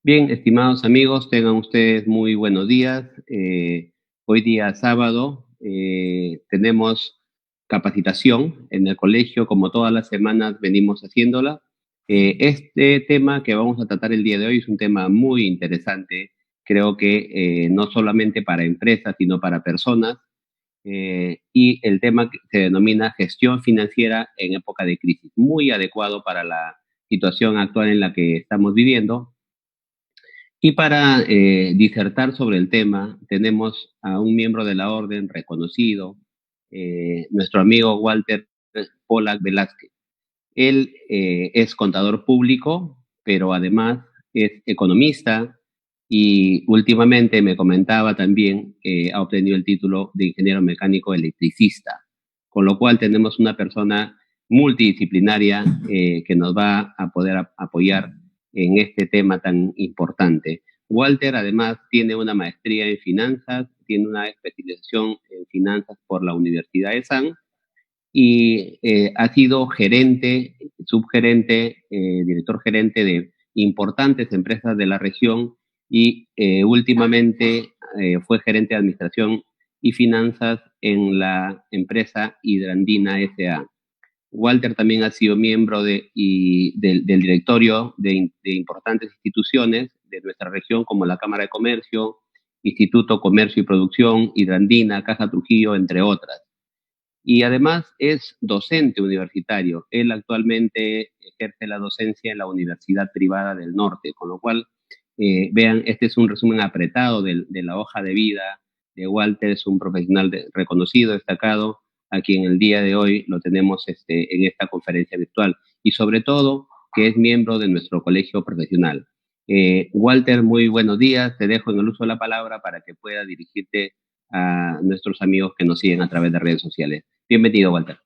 Bien, estimados amigos, tengan ustedes muy buenos días. Hoy día sábado tenemos capacitación en el colegio, como todas las semanas venimos haciéndola. Este tema que vamos a tratar el día de hoy es un tema muy interesante, creo que no solamente para empresas, sino para personas, y el tema que se denomina gestión financiera en época de crisis, muy adecuado para la situación actual en la que estamos viviendo. Y para disertar sobre el tema, tenemos a un miembro de la orden reconocido, nuestro amigo Walter Pollack Velázquez. Él es contador público, pero además es economista y últimamente me comentaba también que ha obtenido el título de ingeniero mecánico electricista, con lo cual tenemos una persona multidisciplinaria que nos va a poder apoyar en este tema tan importante. Walter además tiene una maestría en finanzas, tiene una especialización en finanzas por la Universidad de San y ha sido gerente, subgerente, director gerente de importantes empresas de la región y últimamente fue gerente de administración y finanzas en la empresa Hidrandina S.A. Walter también ha sido miembro del directorio de importantes instituciones de nuestra región, como la Cámara de Comercio, Instituto Comercio y Producción, Hidrandina, Caja Trujillo, entre otras. Y además es docente universitario. Él actualmente ejerce la docencia en la Universidad Privada del Norte, con lo cual, vean, este es un resumen apretado de la hoja de vida de Walter. Es un profesional reconocido, destacado, a quien el día de hoy lo tenemos en esta conferencia virtual. Y sobre todo, que es miembro de nuestro colegio profesional. Walter, muy buenos días. Te dejo en el uso de la palabra para que pueda dirigirte a nuestros amigos que nos siguen a través de redes sociales. Bienvenido, Walter.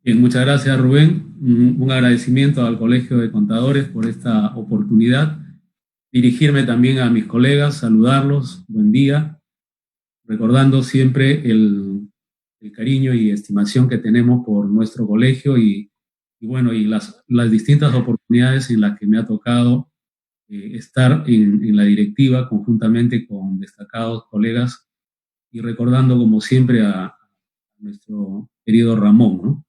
Bien, muchas gracias, Rubén. Un agradecimiento al Colegio de Contadores por esta oportunidad. Dirigirme también a mis colegas, saludarlos, buen día, recordando siempre el cariño y estimación que tenemos por nuestro colegio y las distintas oportunidades en las que me ha tocado estar en la directiva conjuntamente con destacados colegas y recordando como siempre a nuestro querido Ramón, ¿no?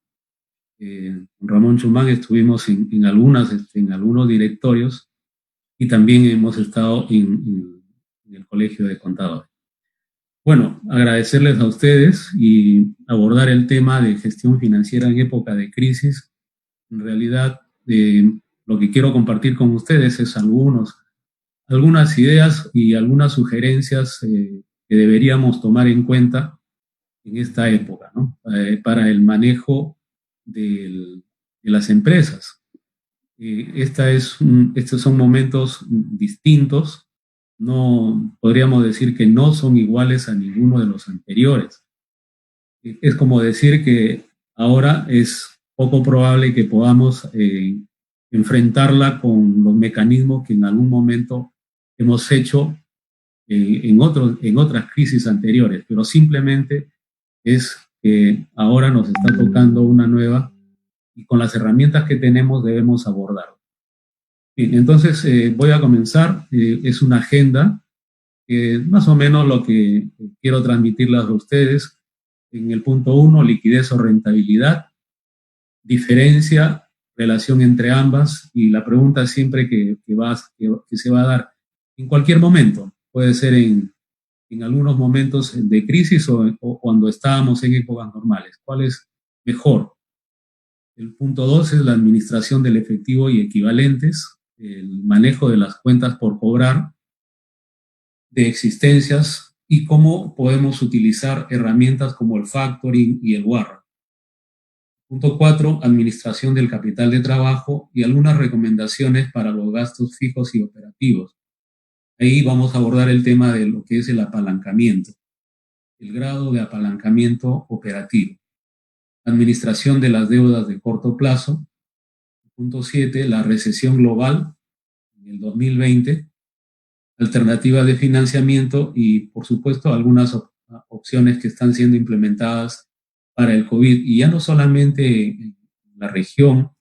Con Ramón Chumán estuvimos en algunos directorios y también hemos estado en el Colegio de Contadores. Bueno, agradecerles a ustedes y abordar el tema de gestión financiera en época de crisis. En realidad, lo que quiero compartir con ustedes es algunas ideas y algunas sugerencias que deberíamos tomar en cuenta en esta época, ¿no? Para el manejo de las empresas. Estos son momentos distintos, no podríamos decir que no son iguales a ninguno de los anteriores. Es como decir que ahora es poco probable que podamos enfrentarla con los mecanismos que en algún momento hemos hecho en otras crisis anteriores, pero simplemente es que ahora nos está tocando una nueva y con las herramientas que tenemos debemos abordarlo. Bien, entonces voy a comenzar. Es una agenda, más o menos lo que quiero transmitirles a ustedes. En el punto 1, liquidez o rentabilidad, diferencia, relación entre ambas y la pregunta siempre que se va a dar en cualquier momento. Puede ser en algunos momentos de crisis o cuando estábamos en épocas normales. ¿Cuál es mejor? El punto 2 es la administración del efectivo y equivalentes, el manejo de las cuentas por cobrar, de existencias y cómo podemos utilizar herramientas como el factoring y el WAR. Punto 4, administración del capital de trabajo y algunas recomendaciones para los gastos fijos y operativos. Ahí vamos a abordar el tema de lo que es el apalancamiento, el grado de apalancamiento operativo. Administración de las deudas de corto plazo. Punto 7, la recesión global en el 2020, alternativas de financiamiento y, por supuesto, algunas opciones que están siendo implementadas para el COVID. Y ya no solamente en la región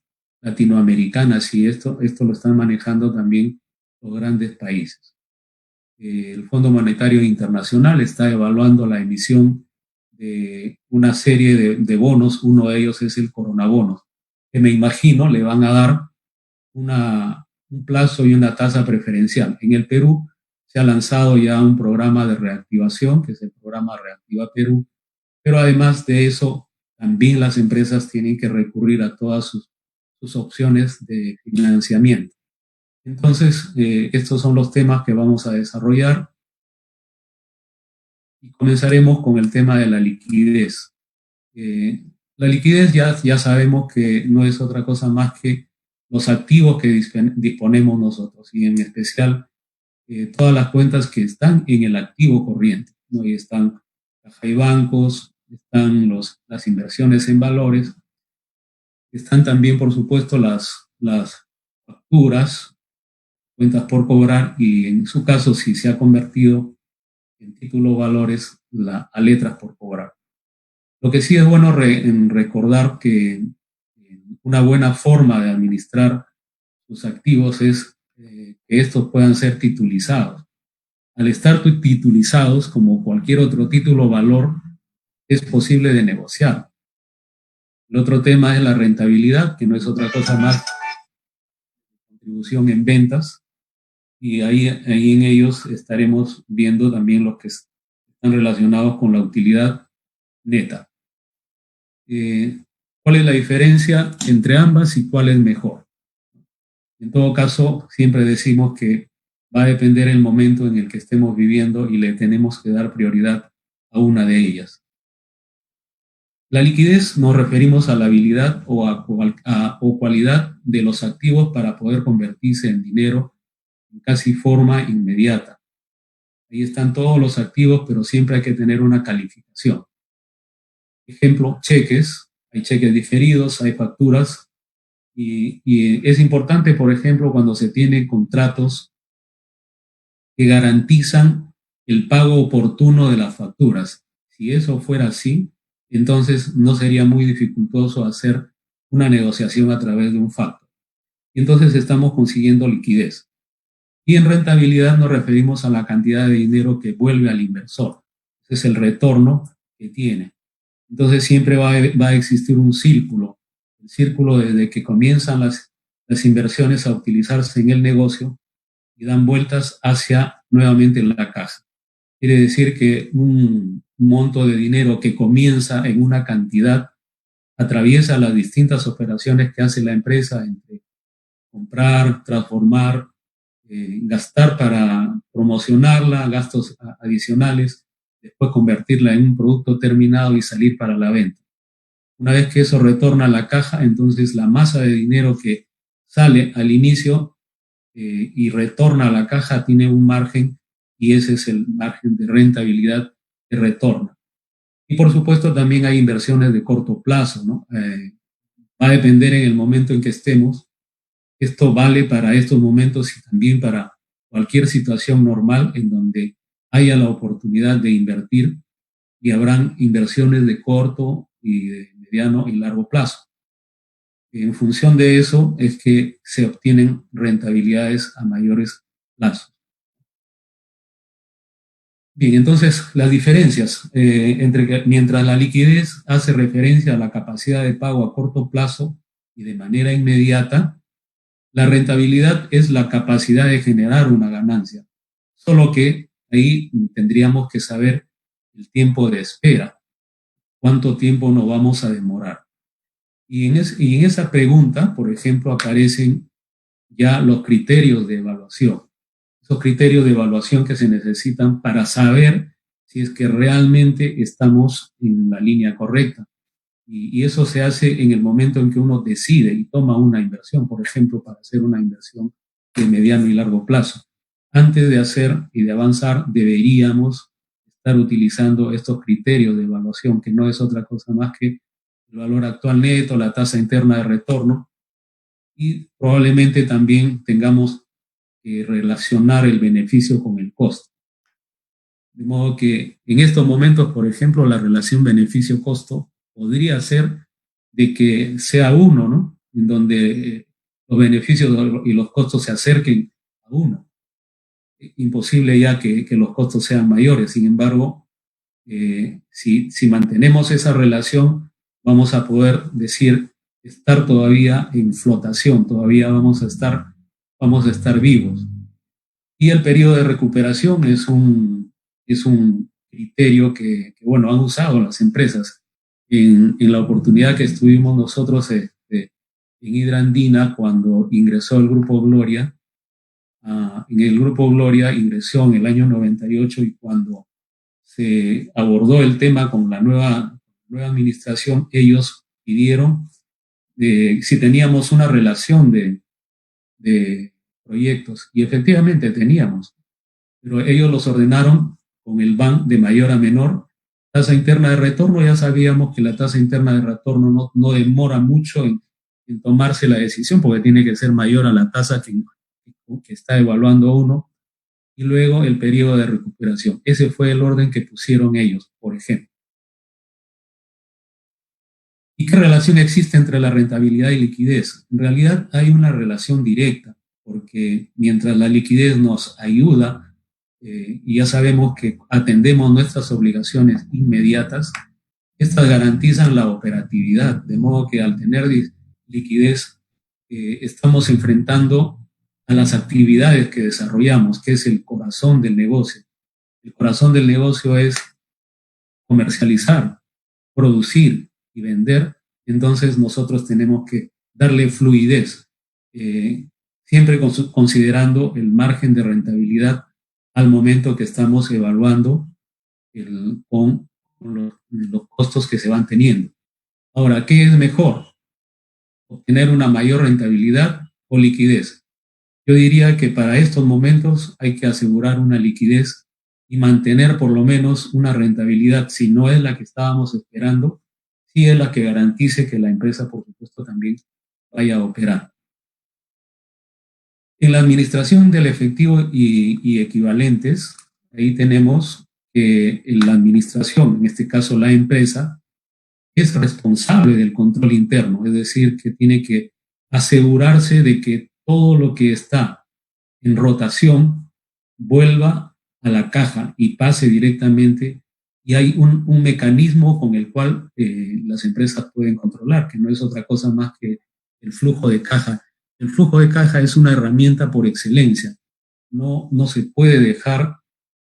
latinoamericana, si esto lo están manejando también los grandes países. El Fondo Monetario Internacional está evaluando la emisión de una serie de bonos, uno de ellos es el coronabonos, que me imagino le van a dar un plazo y una tasa preferencial. En el Perú se ha lanzado ya un programa de reactivación, que es el programa Reactiva Perú, pero además de eso, también las empresas tienen que recurrir a todas sus opciones de financiamiento. Entonces, estos son los temas que vamos a desarrollar y comenzaremos con el tema de la liquidez. La liquidez ya sabemos que no es otra cosa más que los activos que disponemos nosotros y en especial todas las cuentas que están en el activo corriente, ¿no? Y están caja y bancos, están las inversiones en valores, están también, por supuesto, las facturas, cuentas por cobrar y en su caso, si se ha convertido en títulos valores a letras por cobrar. Lo que sí es bueno recordar que una buena forma de administrar sus activos es que estos puedan ser titulizados. Al estar titulizados, como cualquier otro título o valor, es posible de negociar. El otro tema es la rentabilidad, que no es otra cosa más que contribución en ventas, y ahí en ellos estaremos viendo también los que están relacionados con la utilidad neta. ¿Cuál es la diferencia entre ambas y cuál es mejor? En todo caso, siempre decimos que va a depender el momento en el que estemos viviendo y le tenemos que dar prioridad a una de ellas. La liquidez nos referimos a la habilidad o cualidad de los activos para poder convertirse en dinero en casi forma inmediata. Ahí están todos los activos, pero siempre hay que tener una calificación. Ejemplo, cheques. Hay cheques diferidos, hay facturas. Y es importante, por ejemplo, cuando se tienen contratos que garantizan el pago oportuno de las facturas. Si eso fuera así, entonces no sería muy dificultoso hacer una negociación a través de un factor. Y entonces estamos consiguiendo liquidez. Y en rentabilidad nos referimos a la cantidad de dinero que vuelve al inversor. Ese es el retorno que tiene. Entonces siempre va a existir un círculo. El círculo desde que comienzan las inversiones a utilizarse en el negocio y dan vueltas hacia nuevamente la caja. Quiere decir que un monto de dinero que comienza en una cantidad atraviesa las distintas operaciones que hace la empresa entre comprar, transformar, gastar para promocionarla, gastos adicionales, después convertirla en un producto terminado y salir para la venta. Una vez que eso retorna a la caja, entonces la masa de dinero que sale al inicio y retorna a la caja tiene un margen y ese es el margen de rentabilidad que retorna. Y por supuesto también hay inversiones de corto plazo, ¿no? Va a depender en el momento en que estemos. Esto vale para estos momentos y también para cualquier situación normal en donde haya la oportunidad de invertir y habrán inversiones de corto y de mediano y largo plazo. En función de eso es que se obtienen rentabilidades a mayores plazos. Bien, entonces las diferencias mientras la liquidez hace referencia a la capacidad de pago a corto plazo y de manera inmediata, la rentabilidad es la capacidad de generar una ganancia, solo que ahí tendríamos que saber el tiempo de espera, cuánto tiempo nos vamos a demorar. Y en esa pregunta, por ejemplo, aparecen ya los criterios de evaluación. Esos criterios de evaluación que se necesitan para saber si es que realmente estamos en la línea correcta. Y eso se hace en el momento en que uno decide y toma una inversión, por ejemplo, para hacer una inversión de mediano y largo plazo. Antes de hacer y de avanzar, deberíamos estar utilizando estos criterios de evaluación, que no es otra cosa más que el valor actual neto, la tasa interna de retorno, y probablemente también tengamos que relacionar el beneficio con el costo. De modo que en estos momentos, por ejemplo, la relación beneficio-costo podría ser de que sea uno, ¿no? En donde los beneficios y los costos se acerquen a uno. imposible ya que los costos sean mayores. Sin embargo, si mantenemos esa relación, vamos a poder decir estar todavía en flotación, todavía vamos a estar vivos. Y el periodo de recuperación es un criterio bueno, han usado las empresas. En la oportunidad que estuvimos nosotros en Hidra Andina, cuando ingresó el Grupo Gloria, en el Grupo Gloria ingresó en el año 98 y cuando se abordó el tema con la nueva administración, ellos pidieron si teníamos una relación de proyectos y efectivamente teníamos, pero ellos los ordenaron con el BAN de mayor a menor. Tasa interna de retorno, ya sabíamos que la tasa interna de retorno no demora mucho en tomarse la decisión porque tiene que ser mayor a la tasa que está evaluando uno. Y luego el periodo de recuperación. Ese fue el orden que pusieron ellos, por ejemplo. ¿Y qué relación existe entre la rentabilidad y liquidez? En realidad hay una relación directa, porque mientras la liquidez nos ayuda, y ya sabemos que atendemos nuestras obligaciones inmediatas, estas garantizan la operatividad, de modo que al tener liquidez estamos enfrentando a las actividades que desarrollamos, que es el corazón del negocio. El corazón del negocio es comercializar, producir y vender, entonces nosotros tenemos que darle fluidez, siempre considerando el margen de rentabilidad al momento que estamos evaluando con los costos que se van teniendo. Ahora, ¿qué es mejor? ¿Obtener una mayor rentabilidad o liquidez? Yo diría que para estos momentos hay que asegurar una liquidez y mantener por lo menos una rentabilidad, si no es la que estábamos esperando, sí es la que garantice que la empresa, por supuesto, también vaya a operar. En la administración del efectivo y equivalentes, ahí tenemos que la administración, en este caso la empresa, es responsable del control interno, es decir, que tiene que asegurarse de que todo lo que está en rotación vuelva a la caja y pase directamente. Y hay un mecanismo con el cual las empresas pueden controlar, que no es otra cosa más que el flujo de caja. El flujo de caja es una herramienta por excelencia. No se puede dejar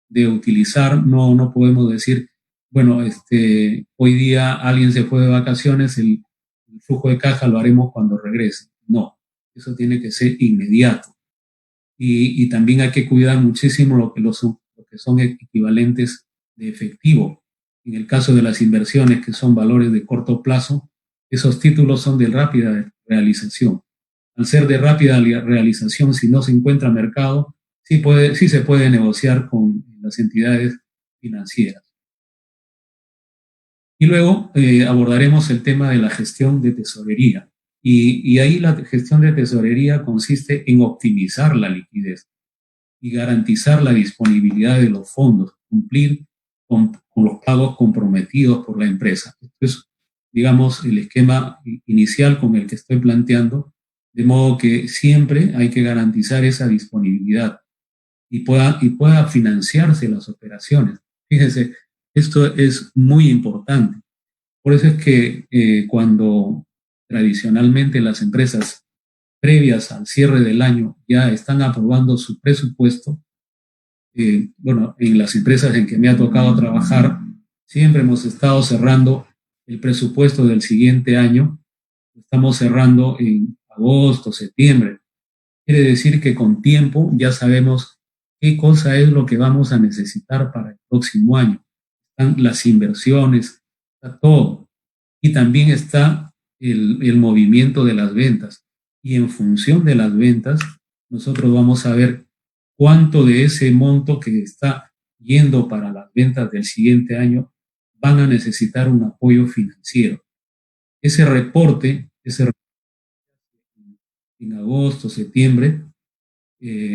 de utilizar, no podemos decir, bueno, hoy día alguien se fue de vacaciones, el flujo de caja lo haremos cuando regrese. No, eso tiene que ser inmediato. Y también hay que cuidar muchísimo lo que son equivalentes de efectivo. En el caso de las inversiones, que son valores de corto plazo, esos títulos son de rápida realización. Al ser de rápida realización, si no se encuentra mercado, sí se puede negociar con las entidades financieras. Y luego abordaremos el tema de la gestión de tesorería. Y ahí la gestión de tesorería consiste en optimizar la liquidez y garantizar la disponibilidad de los fondos, cumplir con los pagos comprometidos por la empresa. Esto es, digamos, el esquema inicial con el que estoy planteando, de modo que siempre hay que garantizar esa disponibilidad y pueda financiarse las operaciones. Fíjense, esto es muy importante. Por eso es que cuando tradicionalmente las empresas previas al cierre del año ya están aprobando su presupuesto, bueno, en las empresas en que me ha tocado trabajar, siempre hemos estado cerrando el presupuesto del siguiente año, estamos cerrando en agosto, septiembre. Quiere decir que con tiempo ya sabemos qué cosa es lo que vamos a necesitar para el próximo año. Están las inversiones, está todo. Y también está el movimiento de las ventas. Y en función de las ventas, nosotros vamos a ver cuánto de ese monto que está yendo para las ventas del siguiente año van a necesitar un apoyo financiero. Ese reporte en agosto, septiembre,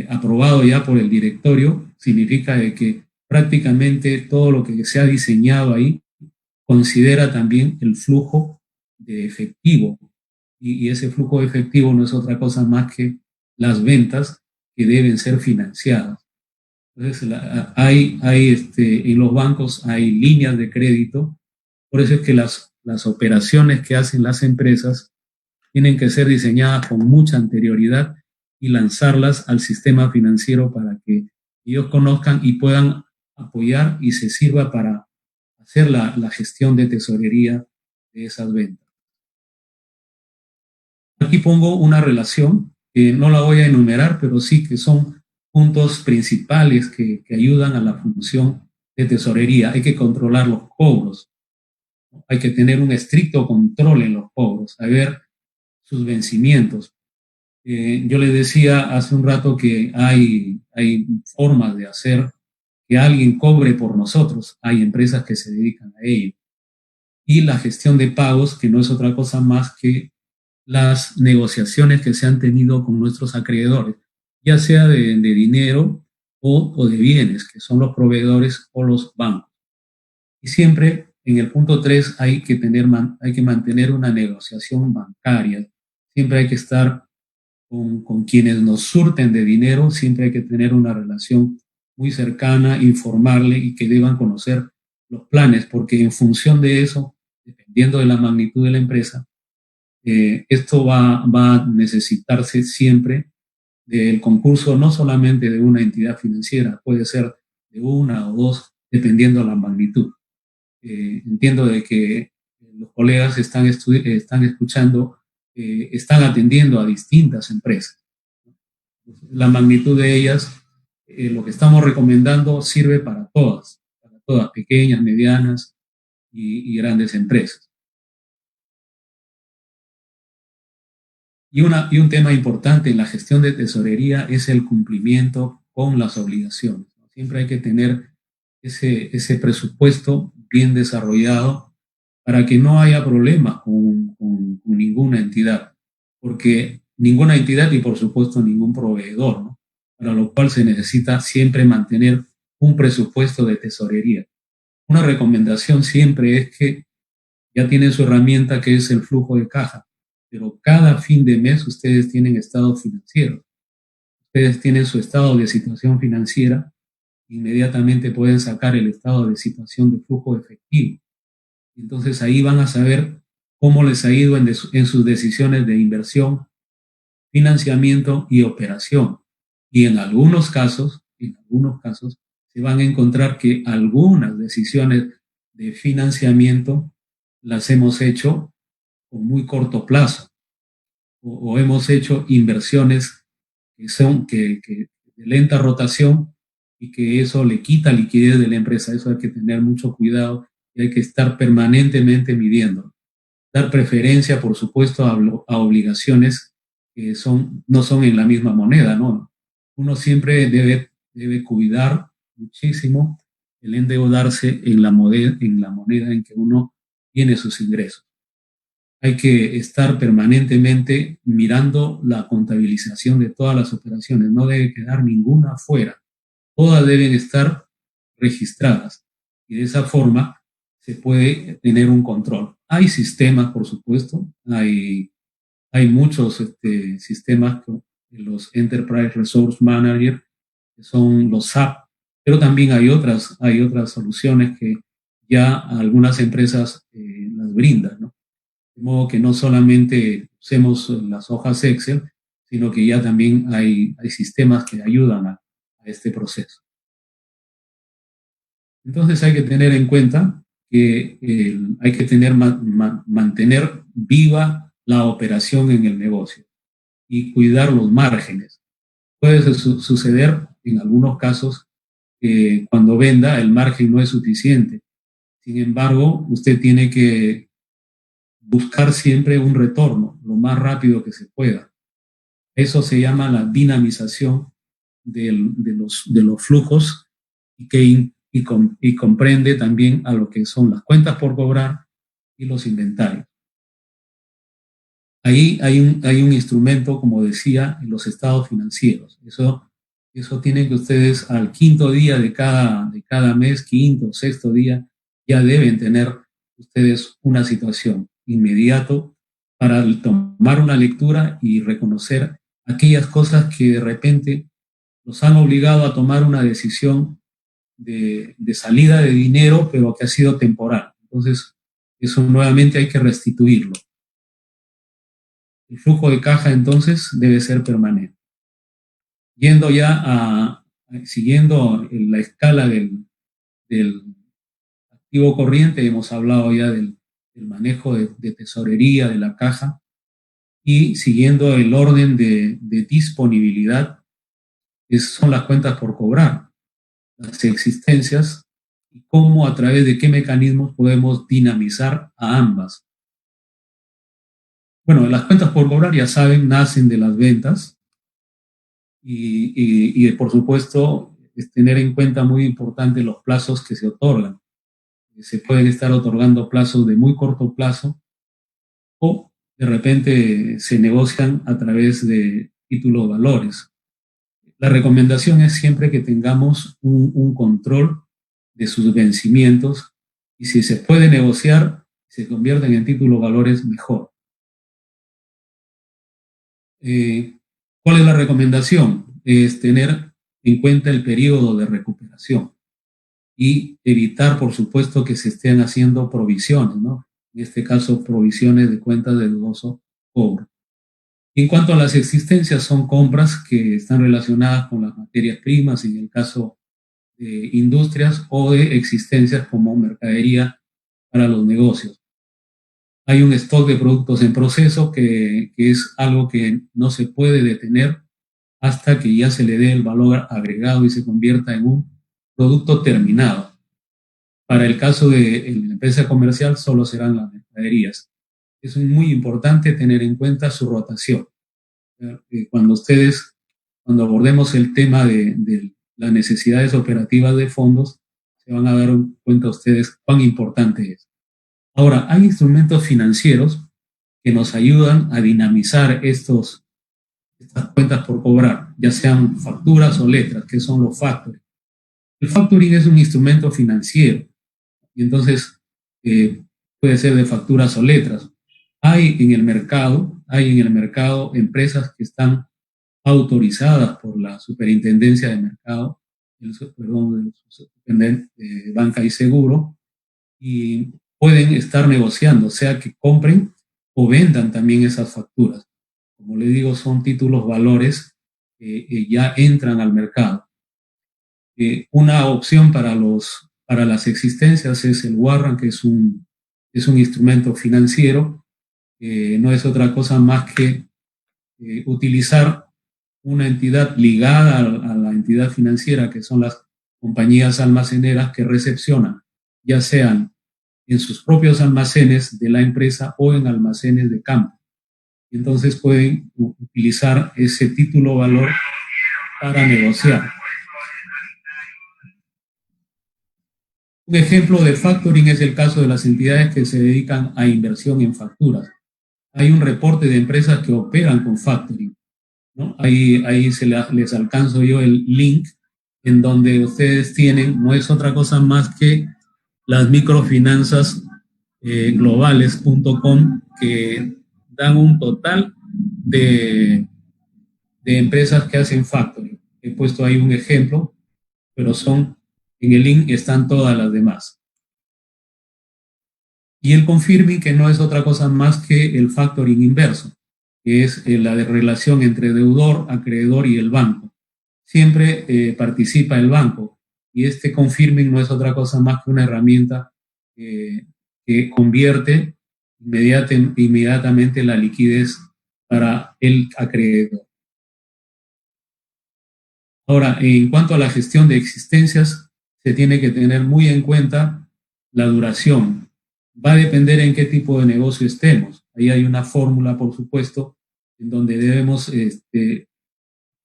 aprobado ya por el directorio, significa de que prácticamente todo lo que se ha diseñado ahí considera también el flujo de efectivo. Y ese flujo de efectivo no es otra cosa más que las ventas que deben ser financiadas. Entonces, en los bancos hay líneas de crédito, por eso es que las operaciones que hacen las empresas tienen que ser diseñadas con mucha anterioridad y lanzarlas al sistema financiero para que ellos conozcan y puedan apoyar y se sirva para hacer la gestión de tesorería de esas ventas. Aquí pongo una relación, que no la voy a enumerar, pero sí que son puntos principales que ayudan a la función de tesorería. Hay que controlar los cobros, ¿no? Hay que tener un estricto control en los cobros, saber sus vencimientos. Yo les decía hace un rato que hay formas de hacer que alguien cobre por nosotros. Hay empresas que se dedican a ello. Y la gestión de pagos, que no es otra cosa más que las negociaciones que se han tenido con nuestros acreedores, ya sea de dinero o de bienes, que son los proveedores o los bancos. Y siempre en el punto 3 hay que mantener una negociación bancaria. Siempre hay que estar con quienes nos surten de dinero, siempre hay que tener una relación muy cercana, informarle y que deban conocer los planes, porque en función de eso, dependiendo de la magnitud de la empresa, esto va a necesitarse siempre del concurso no solamente de una entidad financiera, puede ser de una o dos, dependiendo de la magnitud. Entiendo de que los colegas están escuchando, están atendiendo a distintas empresas. La magnitud de ellas, lo que estamos recomendando sirve para todas, pequeñas, medianas y grandes empresas. Y un tema importante en la gestión de tesorería es el cumplimiento con las obligaciones. Siempre hay que tener ese presupuesto bien desarrollado para que no haya problemas con ninguna entidad, porque ninguna entidad y por supuesto ningún proveedor, ¿no? Para lo cual se necesita siempre mantener un presupuesto de tesorería. Una recomendación siempre es que ya tienen su herramienta que es el flujo de caja, pero cada fin de mes ustedes tienen estado financiero, ustedes tienen su estado de situación financiera, inmediatamente pueden sacar el estado de situación de flujo efectivo. Entonces ahí van a saber cómo les ha ido en sus decisiones de inversión, financiamiento y operación. Y en algunos casos, se van a encontrar que algunas decisiones de financiamiento las hemos hecho con muy corto plazo o hemos hecho inversiones que son de lenta rotación y que eso le quita liquidez de la empresa. Eso hay que tener mucho cuidado y hay que estar permanentemente midiendo. Dar preferencia, por supuesto, a obligaciones que no son en la misma moneda, ¿no? Uno siempre debe cuidar muchísimo el endeudarse en la moneda en que uno tiene sus ingresos. Hay que estar permanentemente mirando la contabilización de todas las operaciones, no debe quedar ninguna fuera, todas deben estar registradas y de esa forma se puede tener un control. Hay sistemas, por supuesto, hay muchos sistemas, los Enterprise Resource Manager, que son los SAP, pero también hay otras soluciones que ya algunas empresas las brindan, ¿no? De modo que no solamente usemos las hojas Excel, sino que ya también hay sistemas que ayudan a este proceso. Entonces hay que tener en cuenta que hay que mantener viva la operación en el negocio y cuidar los márgenes. Puede suceder en algunos casos que cuando venda el margen no es suficiente. Sin embargo, usted tiene que buscar siempre un retorno lo más rápido que se pueda. Eso se llama la dinamización de los flujos y comprende también a lo que son las cuentas por cobrar y los inventarios. Ahí hay un instrumento, como decía, en los estados financieros. Eso tienen que ustedes al quinto día de cada mes, quinto o sexto día, ya deben tener ustedes una situación inmediato para tomar una lectura y reconocer aquellas cosas que de repente los han obligado a tomar una decisión de salida de dinero, pero que ha sido temporal. Entonces, eso nuevamente hay que restituirlo. El flujo de caja entonces debe ser permanente. Yendo ya siguiendo la escala del activo corriente, hemos hablado ya del manejo de tesorería de la caja, y siguiendo el orden de disponibilidad, son las cuentas por cobrar, las existencias, y cómo, a través de qué mecanismos podemos dinamizar a ambas. Bueno, las cuentas por cobrar, ya saben, nacen de las ventas, y por supuesto es tener en cuenta muy importante los plazos que se otorgan. Se pueden estar otorgando plazos de muy corto plazo, o de repente se negocian a través de títulos valores. La recomendación es siempre que tengamos un control de sus vencimientos, y si se puede negociar, se convierten en títulos valores, mejor. ¿Cuál es la recomendación? Es tener en cuenta el periodo de recuperación y evitar, por supuesto, que se estén haciendo provisiones, ¿no? En este caso, provisiones de cuentas de dudoso cobro. En cuanto a las existencias, son compras que están relacionadas con las materias primas, en el caso de industrias, o de existencias como mercadería para los negocios. Hay un stock de productos en proceso que es algo que no se puede detener hasta que ya se le dé el valor agregado y se convierta en un producto terminado. Para el caso de la empresa comercial, solo serán las mercaderías. Es muy importante tener en cuenta su rotación. Cuando abordemos el tema de las necesidades operativas de fondos, se van a dar cuenta ustedes cuán importante es. Ahora, hay instrumentos financieros que nos ayudan a dinamizar estas cuentas por cobrar, ya sean facturas o letras, que son los factoring. El factoring es un instrumento financiero, y entonces puede ser de facturas o letras. Hay en el mercado empresas que están autorizadas por la Superintendencia de Mercado, de Banca y Seguro, y pueden estar negociando, sea que compren o vendan también esas facturas. Como les digo, son títulos valores que ya entran al mercado. Una opción para las existencias es el warrant, que es un instrumento financiero. No es otra cosa más que utilizar una entidad ligada a la entidad financiera, que son las compañías almaceneras, que recepcionan, ya sean en sus propios almacenes de la empresa o en almacenes de campo. Y entonces pueden utilizar ese título valor para negociar. Un ejemplo de factoring es el caso de las entidades que se dedican a inversión en facturas. Hay un reporte de empresas que operan con factoring, ¿no? Ahí les alcanzo yo el link, en donde ustedes tienen, no es otra cosa más que las microfinanzas globales.com, que dan un total de empresas que hacen factoring. He puesto ahí un ejemplo, pero en el link están todas las demás. Y el confirming, que no es otra cosa más que el factoring inverso, que es la relación entre deudor, acreedor y el banco. Siempre participa el banco, y este confirming no es otra cosa más que una herramienta que convierte inmediatamente la liquidez para el acreedor. Ahora, en cuanto a la gestión de existencias, se tiene que tener muy en cuenta la duración. Va a depender en qué tipo de negocio estemos. Ahí hay una fórmula, por supuesto, en donde debemos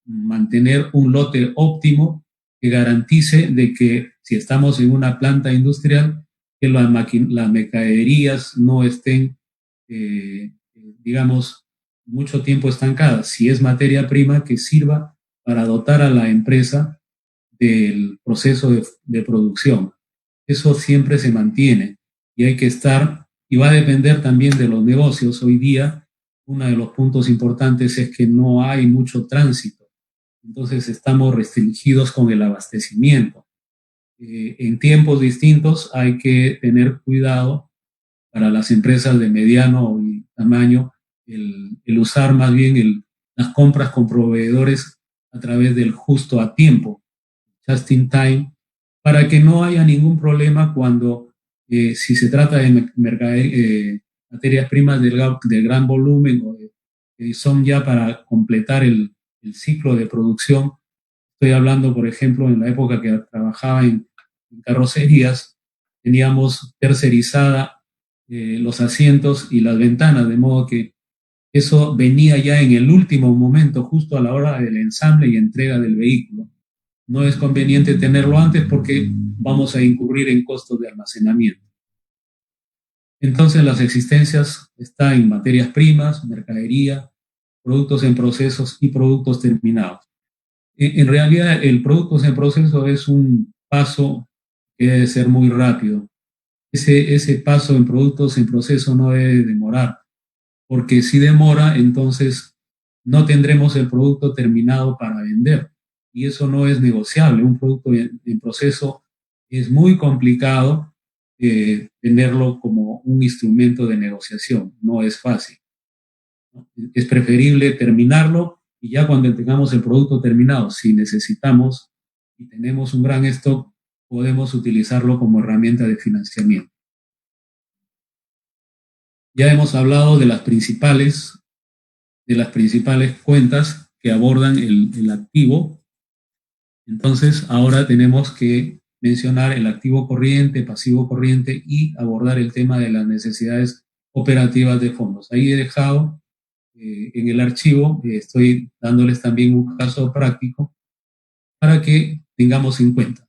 mantener un lote óptimo que garantice de que, si estamos en una planta industrial, que las mercaderías no estén, digamos, mucho tiempo estancadas. Si es materia prima, que sirva para dotar a la empresa del proceso de producción. Eso siempre se mantiene, y hay que estar, y va a depender también de los negocios. Hoy día, uno de los puntos importantes es que no hay mucho tránsito. entonces estamos restringidos con el abastecimiento. En tiempos distintos hay que tener cuidado para las empresas de mediano tamaño, el usar más bien las compras con proveedores a través del justo a tiempo, just in time, para que no haya ningún problema cuando, si se trata de materias primas del gran volumen o que son ya para completar el ciclo de producción. Estoy hablando, por ejemplo, en la época que trabajaba en carrocerías, teníamos tercerizada los asientos y las ventanas, de modo que eso venía ya en el último momento, justo a la hora del ensamble y entrega del vehículo. No es conveniente tenerlo antes porque vamos a incurrir en costos de almacenamiento. Entonces las existencias están en materias primas, mercadería, productos en procesos y productos terminados. En realidad, el productos en proceso es un paso que debe ser muy rápido. Ese paso en productos en proceso no debe demorar, porque si demora, entonces no tendremos el producto terminado para vender. Y eso no es negociable. Un producto en proceso es muy complicado tenerlo como un instrumento de negociación. No es fácil, ¿no? Es preferible terminarlo y ya cuando tengamos el producto terminado, si necesitamos y tenemos un gran stock, podemos utilizarlo como herramienta de financiamiento. Ya hemos hablado de las principales cuentas que abordan el activo. Entonces, ahora tenemos que mencionar el activo corriente, pasivo corriente y abordar el tema de las necesidades operativas de fondos. Ahí he dejado en el archivo, estoy dándoles también un caso práctico para que tengamos en cuenta.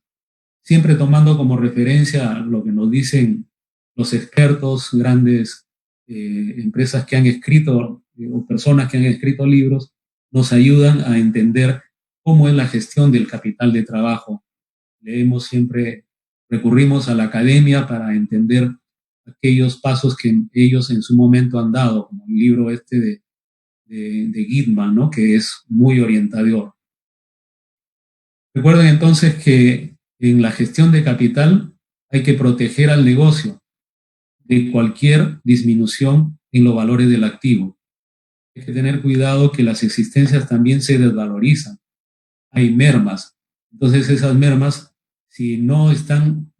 Siempre tomando como referencia lo que nos dicen los expertos, grandes empresas que han escrito o personas que han escrito libros, nos ayudan a entender cómo es la gestión del capital de trabajo. Leemos siempre, recurrimos a la academia para entender aquellos pasos que ellos en su momento han dado, como el libro este de Gitman, ¿no? Que es muy orientador. Recuerden entonces que en la gestión de capital hay que proteger al negocio de cualquier disminución en los valores del activo. Hay que tener cuidado que las existencias también se desvalorizan. Hay mermas. Entonces esas mermas, si no están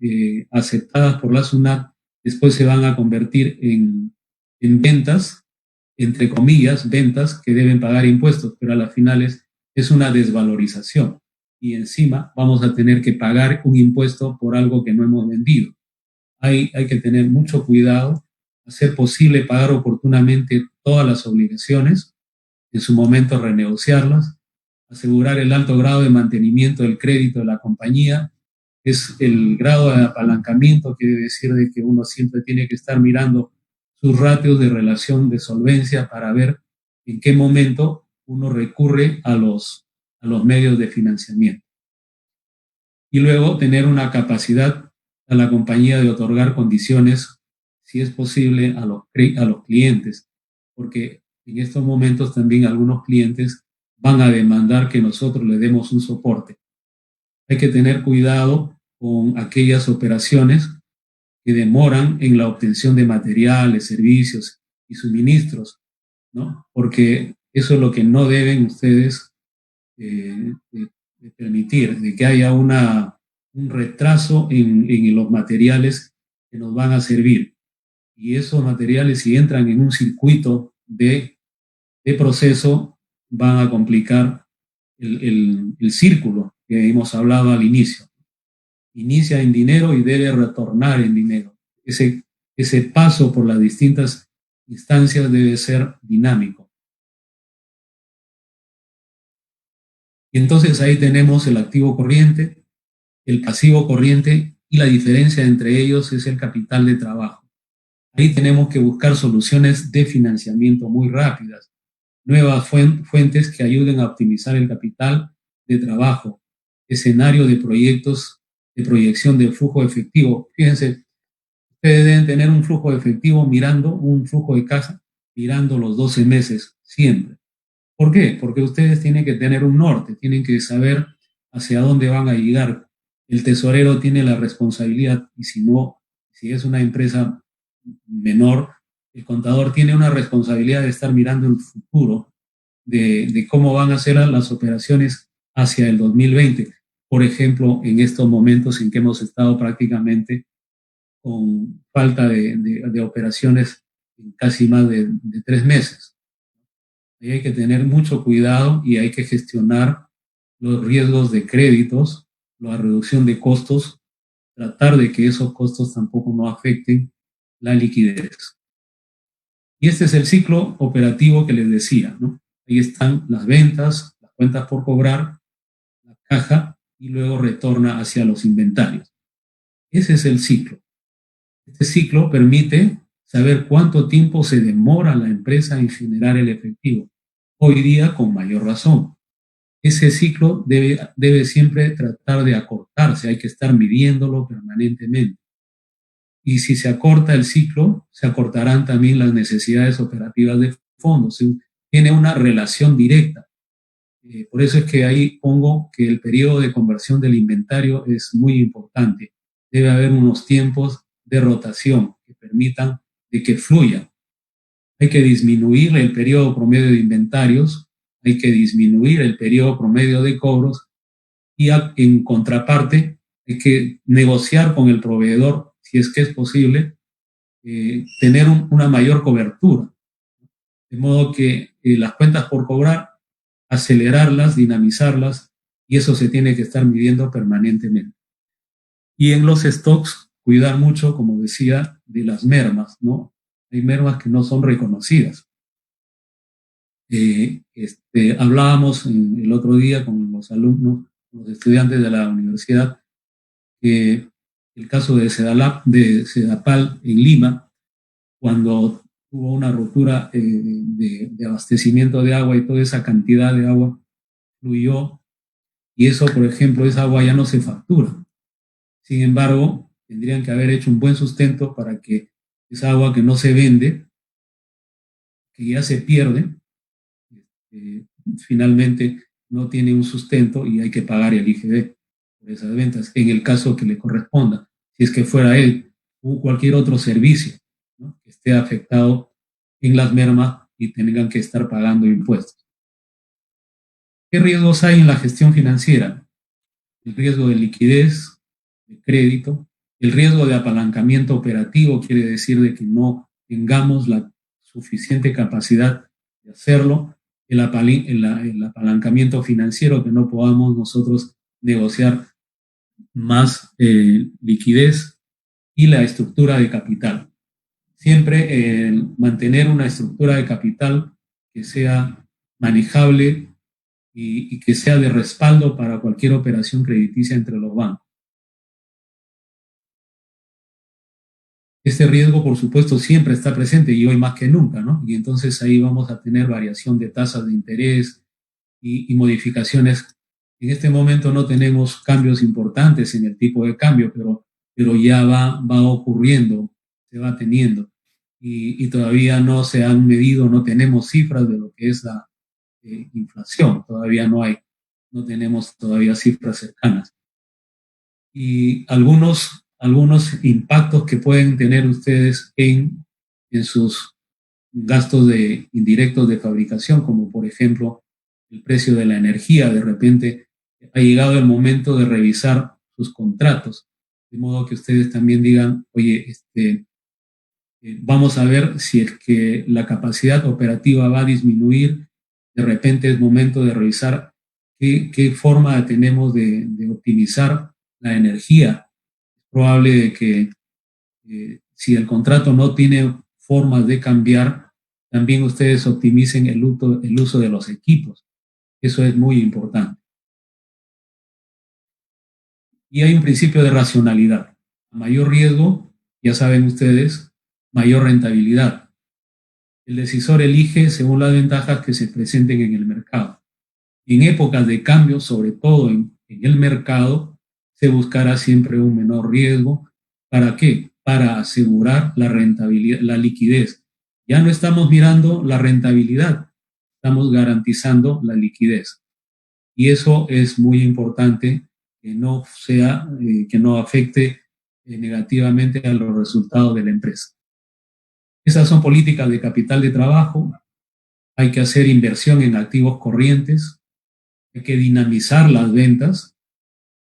aceptadas por la SUNAT, después se van a convertir en ventas, entre comillas, ventas que deben pagar impuestos, pero a las finales es una desvalorización. Y encima vamos a tener que pagar un impuesto por algo que no hemos vendido. Hay que tener mucho cuidado, hacer posible pagar oportunamente todas las obligaciones, en su momento renegociarlas, asegurar el alto grado de mantenimiento del crédito de la compañía, es el grado de apalancamiento, quiere decir de que uno siempre tiene que estar mirando sus ratios de relación de solvencia para ver en qué momento uno recurre a los medios de financiamiento. Y luego tener una capacidad a la compañía de otorgar condiciones, si es posible, a los clientes, porque en estos momentos también algunos clientes van a demandar que nosotros le demos un soporte. Hay que tener cuidado con aquellas operaciones que demoran en la obtención de materiales, servicios y suministros, ¿no? Porque eso es lo que no deben ustedes de permitir, de que haya un retraso en los materiales que nos van a servir. Y esos materiales, si entran en un circuito de proceso, van a complicar el círculo que hemos hablado al inicio. Inicia en dinero y debe retornar en dinero. Ese paso por las distintas instancias debe ser dinámico. Y entonces ahí tenemos el activo corriente, el pasivo corriente, y la diferencia entre ellos es el capital de trabajo. Ahí tenemos que buscar soluciones de financiamiento muy rápidas, nuevas fuentes que ayuden a optimizar el capital de trabajo, escenario de proyectos de proyección de flujo efectivo. Fíjense, ustedes deben tener un flujo efectivo mirando, un flujo de caja, mirando los 12 meses siempre. ¿Por qué? Porque ustedes tienen que tener un norte, tienen que saber hacia dónde van a llegar. El tesorero tiene la responsabilidad y si no, si es una empresa menor, el contador tiene una responsabilidad de estar mirando el futuro, de cómo van a ser las operaciones hacia el 2020. Por ejemplo, en estos momentos en que hemos estado prácticamente con falta de operaciones en casi más de 3 meses. Ahí hay que tener mucho cuidado y hay que gestionar los riesgos de créditos, la reducción de costos, tratar de que esos costos tampoco no afecten la liquidez. Y este es el ciclo operativo que les decía, ¿no? Ahí están las ventas, las cuentas por cobrar, la caja y luego retorna hacia los inventarios. Ese es el ciclo. Este ciclo permite saber cuánto tiempo se demora la empresa en generar el efectivo. Hoy día con mayor razón. Ese ciclo debe siempre tratar de acortarse, hay que estar midiéndolo permanentemente. Y si se acorta el ciclo, se acortarán también las necesidades operativas de fondos. Tiene una relación directa. Por eso es que ahí pongo que el periodo de conversión del inventario es muy importante. Debe haber unos tiempos de rotación que permitan de que fluya. Hay que disminuir el periodo promedio de inventarios, hay que disminuir el periodo promedio de cobros y en contraparte hay que negociar con el proveedor, si es que es posible, tener una mayor cobertura. De modo que las cuentas por cobrar, acelerarlas, dinamizarlas, y eso se tiene que estar midiendo permanentemente. Y en los stocks, cuidar mucho, como decía, de las mermas, ¿no? Hay mermas que no son reconocidas. Hablábamos el otro día con los alumnos, los estudiantes de la universidad, que el caso de Sedapal en Lima, cuando hubo una ruptura de abastecimiento de agua y toda esa cantidad de agua fluyó, y eso, por ejemplo, esa agua ya no se factura. Sin embargo, tendrían que haber hecho un buen sustento para que esa agua que no se vende, que ya se pierde, finalmente no tiene un sustento y hay que pagar el IGB por esas ventas, en el caso que le corresponda. Si es que fuera él o cualquier otro servicio, ¿no?, que esté afectado en las mermas y tengan que estar pagando impuestos. ¿Qué riesgos hay en la gestión financiera? El riesgo de liquidez, de crédito, el riesgo de apalancamiento operativo, quiere decir de que no tengamos la suficiente capacidad de hacerlo, el apalancamiento financiero, que no podamos nosotros negociar más liquidez, y la estructura de capital. Siempre mantener una estructura de capital que sea manejable y que sea de respaldo para cualquier operación crediticia entre los bancos. Este riesgo, por supuesto, siempre está presente y hoy más que nunca, ¿no? Y entonces ahí vamos a tener variación de tasas de interés y modificaciones. En este momento no tenemos cambios importantes en el tipo de cambio, pero ya va ocurriendo, se va teniendo. Y todavía no se han medido, no tenemos cifras de lo que es la inflación, todavía no tenemos todavía cifras cercanas. Y algunos impactos que pueden tener ustedes en sus gastos indirectos de fabricación, como por ejemplo el precio de la energía. De repente ha llegado el momento de revisar sus contratos, de modo que ustedes también digan, oye, vamos a ver si es que la capacidad operativa va a disminuir. De repente es momento de revisar qué forma tenemos de optimizar la energía. Es probable de que si el contrato no tiene formas de cambiar, también ustedes optimicen el uso de los equipos. Eso es muy importante. Y hay un principio de racionalidad. A mayor riesgo, ya saben ustedes, mayor rentabilidad. El decisor elige según las ventajas que se presenten en el mercado. En épocas de cambio, sobre todo en el mercado, se buscará siempre un menor riesgo. ¿Para qué? Para asegurar la rentabilidad, la liquidez. Ya no estamos mirando la rentabilidad, estamos garantizando la liquidez. Y eso es muy importante, que no sea, que no afecte negativamente a los resultados de la empresa. Esas son políticas de capital de trabajo. Hay que hacer inversión en activos corrientes, hay que dinamizar las ventas.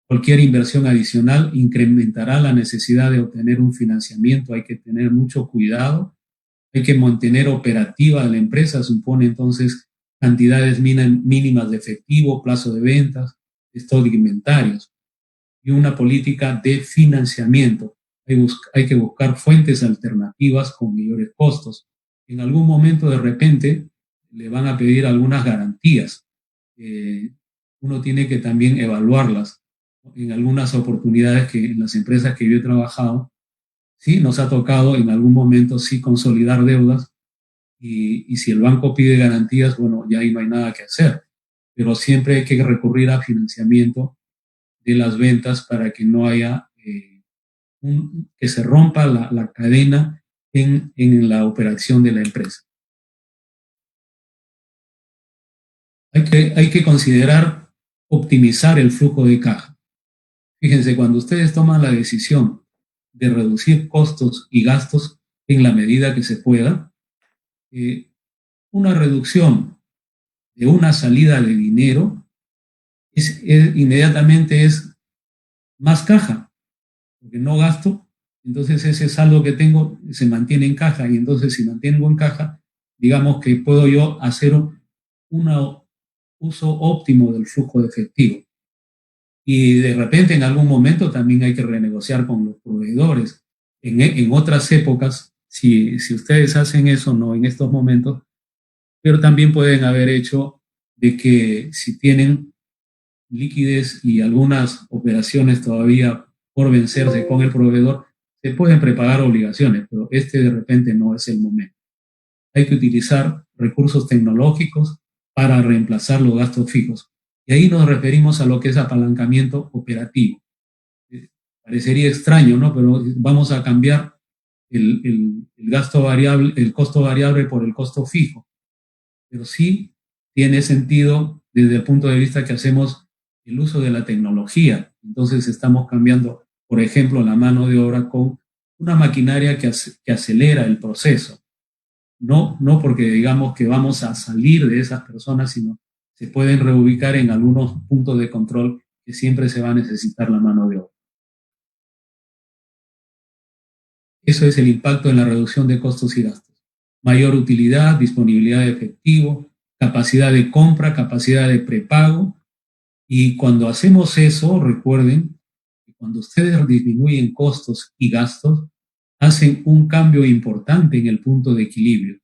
Cualquier inversión adicional incrementará la necesidad de obtener un financiamiento. Hay que tener mucho cuidado. Hay que mantener operativa la empresa, supone entonces cantidades mínimas de efectivo, plazo de ventas, stock de inventarios y una política de financiamiento. Hay que buscar fuentes alternativas con mayores costos. En algún momento, de repente, le van a pedir algunas garantías. Uno tiene que también evaluarlas. En algunas oportunidades que en las empresas que yo he trabajado, sí, nos ha tocado en algún momento sí consolidar deudas y si el banco pide garantías, bueno, ya ahí no hay nada que hacer. Pero siempre hay que recurrir a financiamiento de las ventas para que no haya, que se rompa la cadena en la operación de la empresa. Hay que considerar optimizar el flujo de caja. Fíjense, cuando ustedes toman la decisión de reducir costos y gastos en la medida que se pueda, una reducción de una salida de dinero inmediatamente es más caja, porque no gasto, entonces ese saldo que tengo se mantiene en caja, y entonces si mantengo en caja, digamos que puedo yo hacer un uso óptimo del flujo de efectivo. Y de repente en algún momento también hay que renegociar con los proveedores. En otras épocas, si ustedes hacen eso, no en estos momentos, pero también pueden haber hecho de que si tienen liquidez y algunas operaciones todavía por vencerse con el proveedor, se pueden prepagar obligaciones, pero de repente no es el momento. Hay que utilizar recursos tecnológicos para reemplazar los gastos fijos. Y ahí nos referimos a lo que es apalancamiento operativo. Parecería extraño, ¿no? Pero vamos a cambiar el gasto variable, el costo variable por el costo fijo. Pero sí tiene sentido desde el punto de vista que hacemos el uso de la tecnología. Entonces estamos cambiando, por ejemplo, la mano de obra con una maquinaria que acelera el proceso. No porque digamos que vamos a salir de esas personas, sino se pueden reubicar en algunos puntos de control que siempre se va a necesitar la mano de obra. Eso es el impacto en la reducción de costos y gastos. Mayor utilidad, disponibilidad de efectivo, capacidad de compra, capacidad de prepago. Y cuando hacemos eso, recuerden que cuando ustedes disminuyen costos y gastos, hacen un cambio importante en el punto de equilibrio.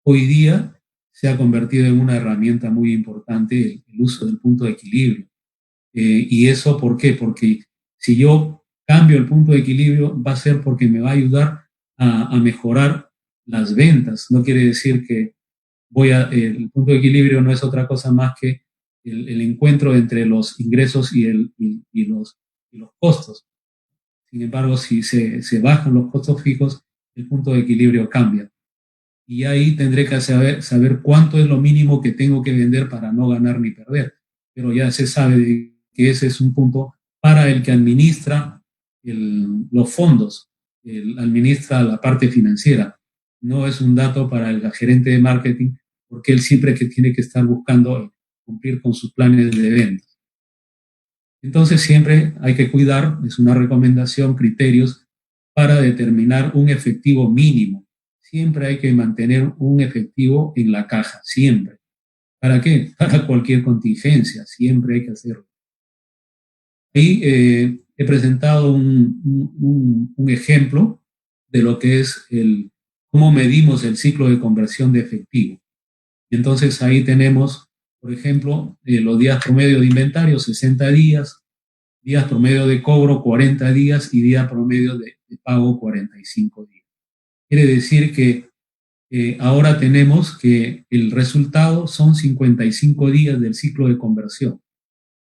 Hoy día se ha convertido en una herramienta muy importante el uso del punto de equilibrio. ¿Y eso por qué? Porque si yo cambio el punto de equilibrio, va a ser porque me va a ayudar a mejorar las ventas. No quiere decir que el punto de equilibrio no es otra cosa más que el encuentro entre los ingresos y los costos. Sin embargo, si se bajan los costos fijos, el punto de equilibrio cambia. Y ahí tendré que saber cuánto es lo mínimo que tengo que vender para no ganar ni perder. Pero ya se sabe que ese es un punto para el que administra los fondos, administra la parte financiera. No es un dato para el gerente de marketing, porque él siempre tiene que estar buscando cumplir con sus planes de ventas. Entonces siempre hay que cuidar, es una recomendación, criterios para determinar un efectivo mínimo. Siempre hay que mantener un efectivo en la caja, siempre. ¿Para qué? Para cualquier contingencia, siempre hay que hacerlo. Ahí he presentado un ejemplo de lo que es cómo medimos el ciclo de conversión de efectivo. Y entonces ahí tenemos, por ejemplo, los días promedio de inventario, 60 días, días promedio de cobro, 40 días, y día promedio de pago, 45 días. Quiere decir que ahora tenemos que el resultado son 55 días del ciclo de conversión.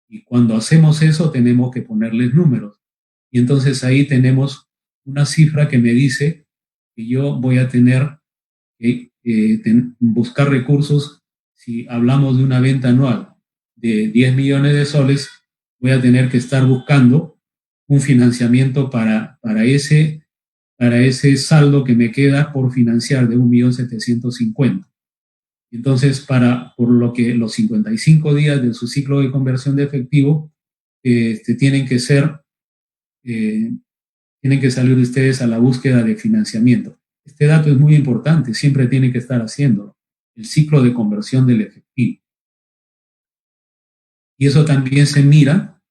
Y cuando hacemos eso tenemos que ponerles números. Y entonces ahí tenemos una cifra que me dice que yo voy a tener que buscar recursos si hablamos de una venta anual de 10 millones de soles, voy a tener que estar buscando un financiamiento para ese saldo que me queda por financiar de 1.750.000. Entonces, por lo que los 55 días de su ciclo de conversión de efectivo tienen que salir ustedes a la búsqueda de financiamiento. Este dato es muy importante, siempre tienen que estar haciéndolo, el ciclo de conversión del efectivo. Y eso también se mira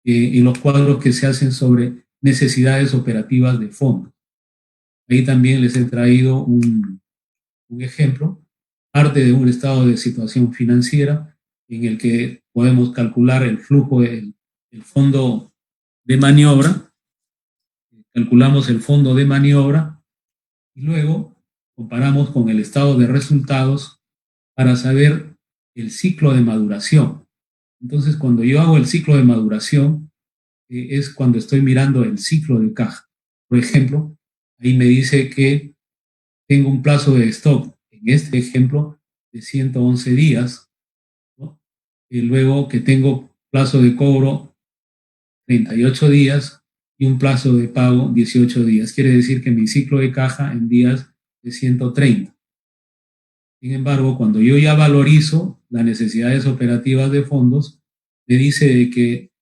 en los cuadros que se hacen sobre necesidades operativas de fondos. Ahí también les he traído un ejemplo, parte de un estado de situación financiera en el que podemos calcular el flujo del fondo de maniobra, calculamos el fondo de maniobra y luego comparamos con el estado de resultados para saber el ciclo de maduración. Entonces, cuando yo hago el ciclo de maduración, es cuando estoy mirando el ciclo de caja. Por ejemplo, ahí me dice que tengo un plazo de stock, en este ejemplo, de 111 días, ¿no? Y luego que tengo plazo de cobro 38 días y un plazo de pago 18 días. Quiere decir que mi ciclo de caja en días de 130. Sin embargo, cuando yo ya valorizo las necesidades operativas de fondos, me dice de que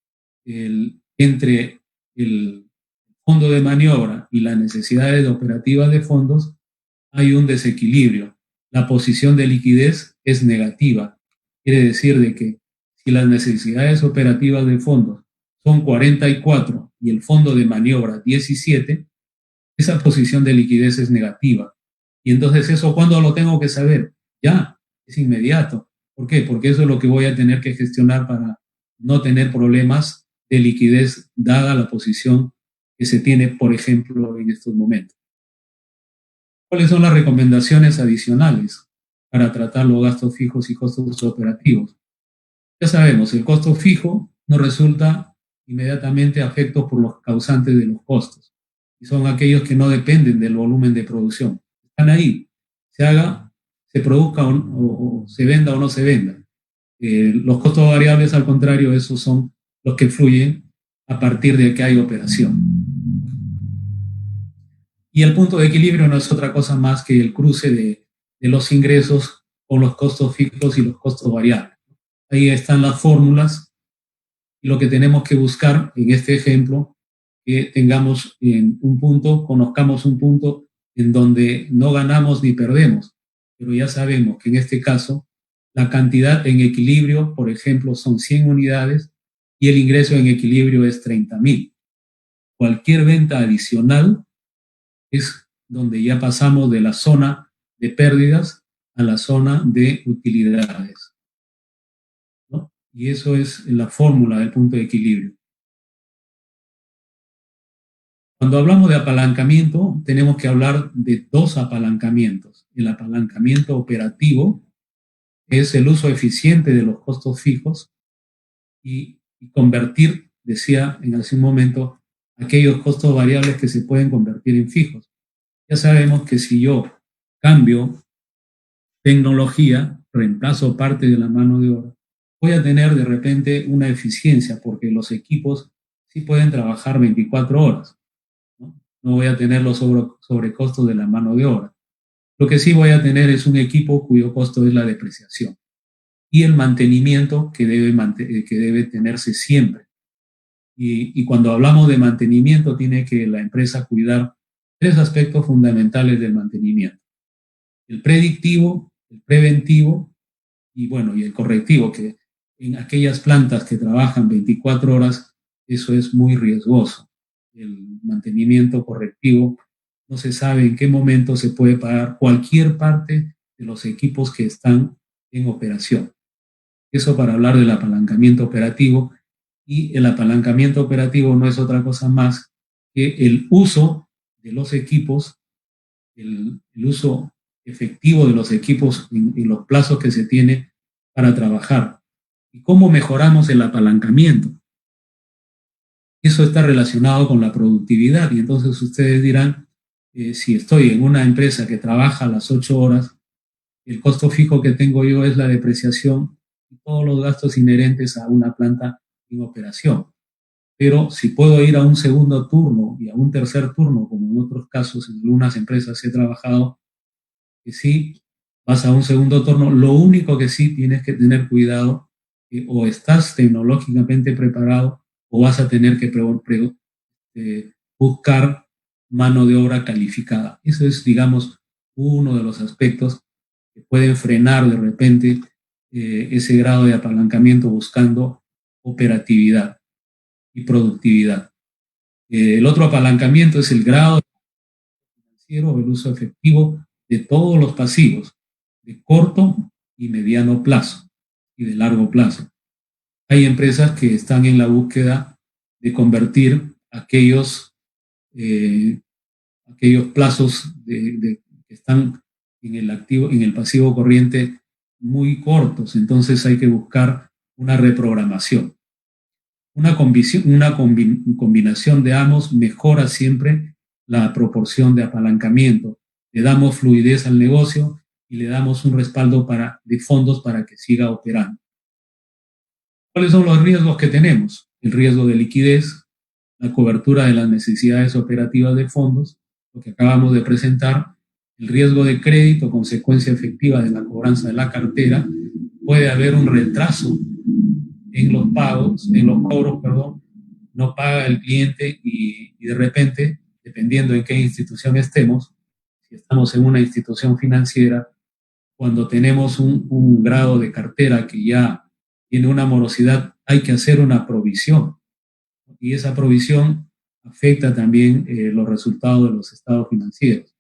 entre el fondo de maniobra y las necesidades operativas de fondos hay un desequilibrio. La posición de liquidez es negativa. Quiere decir de que si las necesidades operativas de fondos son 44 y el fondo de maniobra 17, esa posición de liquidez es negativa. Y entonces eso, ¿cuándo lo tengo que saber? Ya, es inmediato. ¿Por qué? Porque eso es lo que voy a tener que gestionar para no tener problemas de liquidez dada la posición que se tiene, por ejemplo, en estos momentos. ¿Cuáles son las recomendaciones adicionales para tratar los gastos fijos y costos operativos? Ya sabemos, el costo fijo nos resulta inmediatamente afecto por los causantes de los costos, y son aquellos que no dependen del volumen de producción. Están ahí, se produzca o se venda o no se venda. Los costos variables, al contrario, esos son los que fluyen a partir de que hay operación. Y el punto de equilibrio no es otra cosa más que el cruce de los ingresos con los costos fijos y los costos variables. Ahí están las fórmulas y lo que tenemos que buscar en este ejemplo, que tengamos en un punto, conozcamos un punto en donde no ganamos ni perdemos, pero ya sabemos que en este caso la cantidad en equilibrio, por ejemplo, son 100 unidades y el ingreso en equilibrio es 30.000. Cualquier venta adicional es donde ya pasamos de la zona de pérdidas a la zona de utilidades, ¿no? Y eso es la fórmula del punto de equilibrio. Cuando hablamos de apalancamiento, tenemos que hablar de dos apalancamientos. El apalancamiento operativo es el uso eficiente de los costos fijos y convertir, decía en hace un momento, aquellos costos variables que se pueden convertir en fijos. Ya sabemos que si yo cambio tecnología, reemplazo parte de la mano de obra, voy a tener de repente una eficiencia porque los equipos sí pueden trabajar 24 horas. No voy a tener los sobrecostos de la mano de obra. Lo que sí voy a tener es un equipo cuyo costo es la depreciación y el mantenimiento que debe tenerse siempre. Y cuando hablamos de mantenimiento, tiene que la empresa cuidar tres aspectos fundamentales del mantenimiento: el predictivo, el preventivo y el correctivo, que en aquellas plantas que trabajan 24 horas, eso es muy riesgoso. El mantenimiento correctivo, no se sabe en qué momento se puede parar cualquier parte de los equipos que están en operación. Eso para hablar del apalancamiento operativo. Y el apalancamiento operativo no es otra cosa más que el uso de los equipos, el uso efectivo de los equipos en los plazos que se tiene para trabajar. ¿Y cómo mejoramos el apalancamiento? Eso está relacionado con la productividad, y entonces ustedes dirán, si estoy en una empresa que trabaja a las 8 horas, el costo fijo que tengo yo es la depreciación y todos los gastos inherentes a una planta en operación. Pero si puedo ir a un segundo turno y a un tercer turno, como en otros casos en algunas empresas he trabajado, que sí vas a un segundo turno, lo único que sí tienes que tener cuidado, o estás tecnológicamente preparado o vas a tener que buscar mano de obra calificada. Eso es, digamos, uno de los aspectos que pueden frenar de repente ese grado de apalancamiento buscando operatividad y productividad. El otro apalancamiento es el grado financiero o el uso efectivo de todos los pasivos de corto y mediano plazo y de largo plazo. Hay empresas que están en la búsqueda de convertir aquellos plazos que están en el activo, en el pasivo corriente muy cortos, entonces hay que buscar una reprogramación. Una combinación de ambos mejora siempre la proporción de apalancamiento. Le damos fluidez al negocio y le damos un respaldo de fondos para que siga operando. ¿Cuáles son los riesgos que tenemos? El riesgo de liquidez, la cobertura de las necesidades operativas de fondos, lo que acabamos de presentar, el riesgo de crédito, consecuencia efectiva de la cobranza de la cartera, puede haber un retraso en los cobros, no paga el cliente y de repente, dependiendo en qué institución estemos, si estamos en una institución financiera, cuando tenemos un grado de cartera que ya tiene una morosidad, hay que hacer una provisión. Y esa provisión afecta también los resultados de los estados financieros.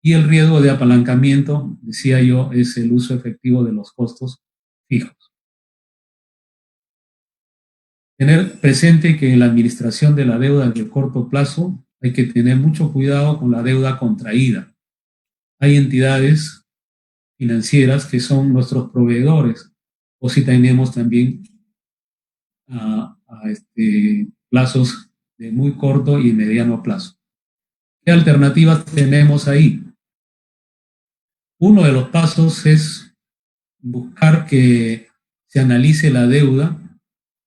Y el riesgo de apalancamiento, decía yo, es el uso efectivo de los costos fijos. Tener presente que en la administración de la deuda de corto plazo hay que tener mucho cuidado con la deuda contraída. Hay entidades financieras que son nuestros proveedores, o si tenemos también plazos de muy corto y mediano plazo. ¿Qué alternativas tenemos ahí? Uno de los pasos es buscar que se analice la deuda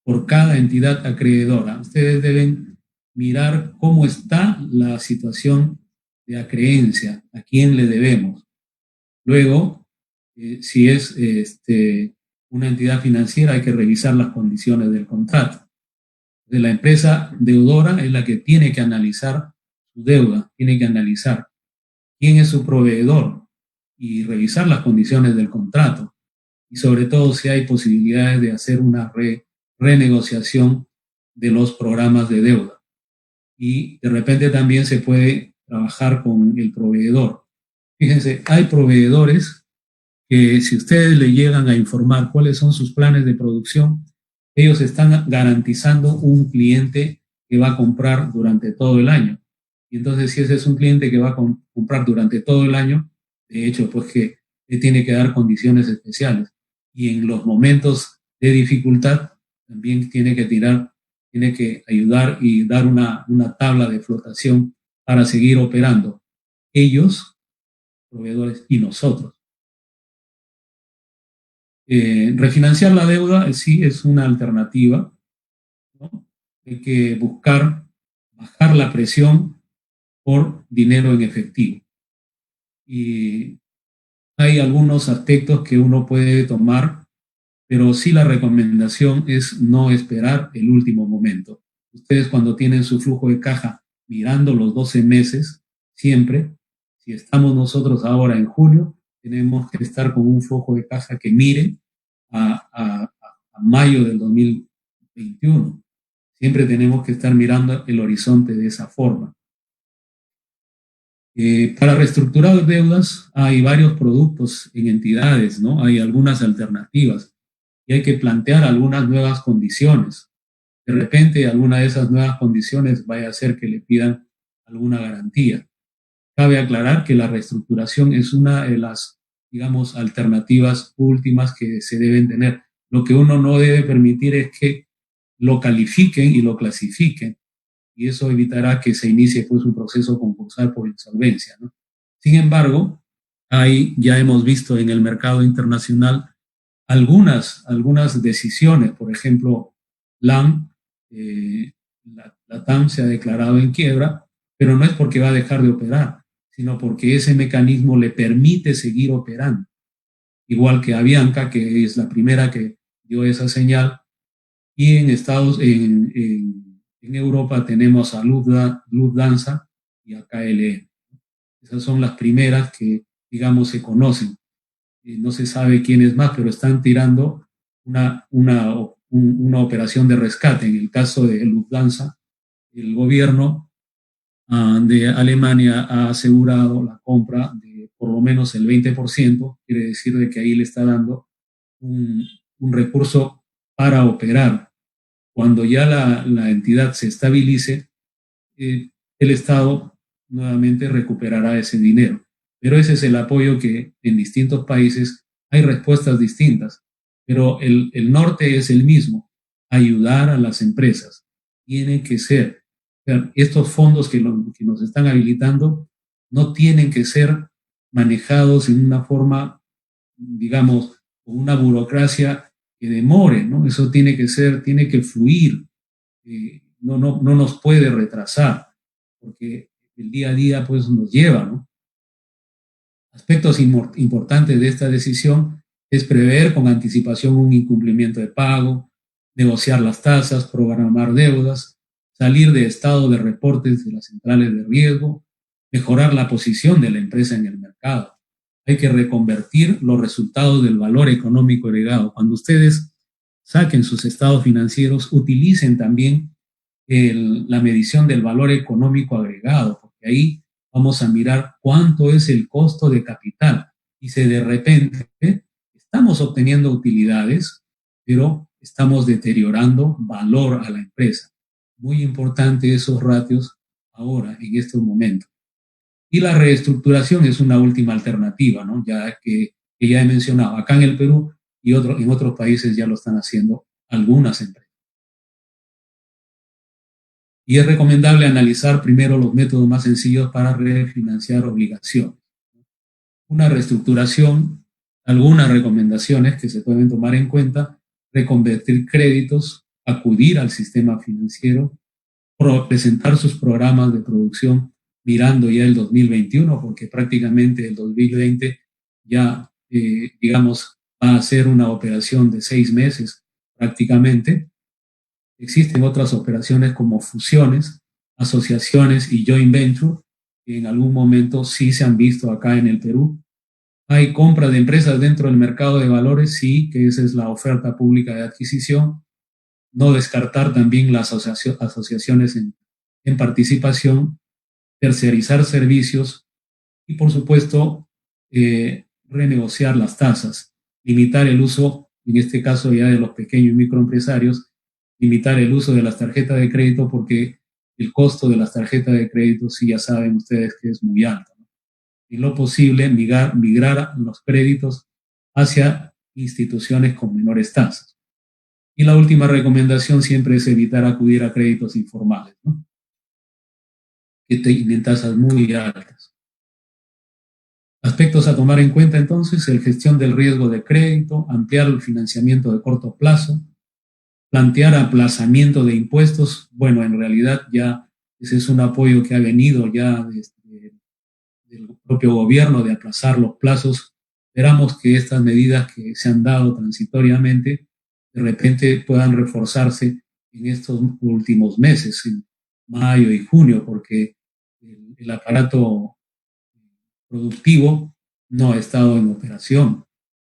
por cada entidad acreedora. Ustedes deben mirar cómo está la situación de acreencia, a quién le debemos. Luego, si es una entidad financiera, hay que revisar las condiciones del contrato. De la empresa deudora es la que tiene que analizar su deuda, tiene que analizar quién es su proveedor y revisar las condiciones del contrato. Y sobre todo si hay posibilidades de hacer una renegociación de los programas de deuda. Y de repente también se puede trabajar con el proveedor. Fíjense, hay proveedores que si ustedes le llegan a informar cuáles son sus planes de producción, ellos están garantizando un cliente que va a comprar durante todo el año. Y entonces, si ese es un cliente que va a comprar durante todo el año, de hecho, pues que le tiene que dar condiciones especiales. Y en los momentos de dificultad, también tiene que ayudar y dar una tabla de flotación para seguir operando. Ellos, proveedores, y nosotros. Refinanciar la deuda sí es una alternativa, ¿no? Hay que buscar bajar la presión por dinero en efectivo. Y hay algunos aspectos que uno puede tomar, pero sí la recomendación es no esperar el último momento. Ustedes cuando tienen su flujo de caja mirando los 12 meses, siempre, si estamos nosotros ahora en julio, tenemos que estar con un flujo de caja que mire a mayo del 2021. Siempre tenemos que estar mirando el horizonte de esa forma. Para reestructurar deudas hay varios productos en entidades, ¿no? Hay algunas alternativas y hay que plantear algunas nuevas condiciones. De repente, alguna de esas nuevas condiciones vaya a hacer que le pidan alguna garantía. Cabe aclarar que la reestructuración es una de las, digamos, alternativas últimas que se deben tener. Lo que uno no debe permitir es que lo califiquen y lo clasifiquen, y eso evitará que se inicie pues un proceso concursal por insolvencia, ¿no? Sin embargo, Ya hemos visto en el mercado internacional algunas decisiones. Por ejemplo, LAM, la TAM se ha declarado en quiebra, pero no es porque va a dejar de operar, sino porque ese mecanismo le permite seguir operando. Igual que Avianca, que es la primera que dio esa señal, y en Europa tenemos a Lufthansa y a KLM. Esas son las primeras que, digamos, se conocen. No se sabe quién es más, pero están tirando una operación de rescate. En el caso de Lufthansa, el gobierno de Alemania ha asegurado la compra de por lo menos el 20%, quiere decir de que ahí le está dando un, un recurso para operar. Cuando ya la entidad se estabilice, el Estado nuevamente recuperará ese dinero. Pero ese es el apoyo que en distintos países hay respuestas distintas, pero el norte es el mismo, ayudar a las empresas. Tiene que ser, estos fondos que nos están habilitando no tienen que ser manejados en una forma, digamos, con una burocracia que demore, ¿no? Eso tiene que fluir, no nos puede retrasar, porque el día a día pues nos lleva, ¿no? Aspectos importantes de esta decisión es prever con anticipación un incumplimiento de pago, negociar las tasas, programar deudas, salir de estado de reportes de las centrales de riesgo, mejorar la posición de la empresa en el mercado. Hay que reconvertir los resultados del valor económico agregado. Cuando ustedes saquen sus estados financieros, utilicen también la medición del valor económico agregado, porque ahí vamos a mirar cuánto es el costo de capital. Y si de repente estamos obteniendo utilidades, pero estamos deteriorando valor a la empresa. Muy importante esos ratios ahora, en estos momentos. Y la reestructuración es una última alternativa, ¿no? Que ya he mencionado, acá en el Perú y en otros países ya lo están haciendo algunas empresas. Y es recomendable analizar primero los métodos más sencillos para refinanciar obligaciones. Una reestructuración, algunas recomendaciones que se pueden tomar en cuenta: reconvertir créditos, acudir al sistema financiero, presentar sus programas de producción mirando ya el 2021, porque prácticamente el 2020 ya, digamos, va a ser una operación de 6 meses prácticamente. Existen otras operaciones como fusiones, asociaciones y joint venture, que en algún momento sí se han visto acá en el Perú. Hay compra de empresas dentro del mercado de valores, sí, que esa es la oferta pública de adquisición. No descartar también las asociaciones en participación, tercerizar servicios y, por supuesto, renegociar las tasas, limitar el uso, en este caso ya de los pequeños y microempresarios, limitar el uso de las tarjetas de crédito, porque el costo de las tarjetas de crédito, sí, ya saben ustedes que es muy alto, ¿no? En lo posible, migrar los créditos hacia instituciones con menores tasas. Y la última recomendación siempre es evitar acudir a créditos informales, ¿no? Que tienen tasas muy altas. Aspectos a tomar en cuenta entonces: el gestión del riesgo de crédito, ampliar el financiamiento de corto plazo, plantear aplazamiento de impuestos. Bueno, en realidad ya ese es un apoyo que ha venido ya del propio gobierno, de aplazar los plazos. Esperamos que estas medidas que se han dado transitoriamente de repente puedan reforzarse en estos últimos meses, en mayo y junio, porque el aparato productivo no ha estado en operación,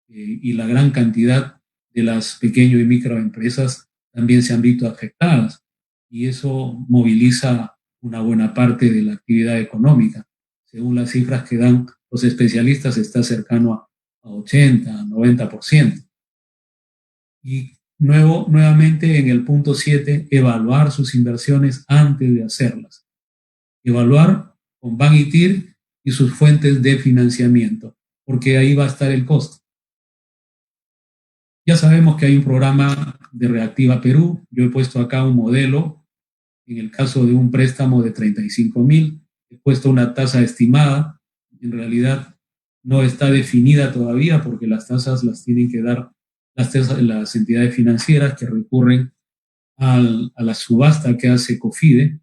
y la gran cantidad de las pequeñas y microempresas también se han visto afectadas, y eso moviliza una buena parte de la actividad económica. Según las cifras que dan los especialistas, está cercano a 80, 90%. Y nuevamente en el punto 7, evaluar sus inversiones antes de hacerlas. Evaluar con Bank y sus fuentes de financiamiento, porque ahí va a estar el costo. Ya sabemos que hay un programa de Reactiva Perú. Yo he puesto acá un modelo. En el caso de un préstamo de 35,000, he puesto una tasa estimada. En realidad no está definida todavía porque las tasas las tienen que dar las entidades financieras que recurren a la subasta que hace COFIDE,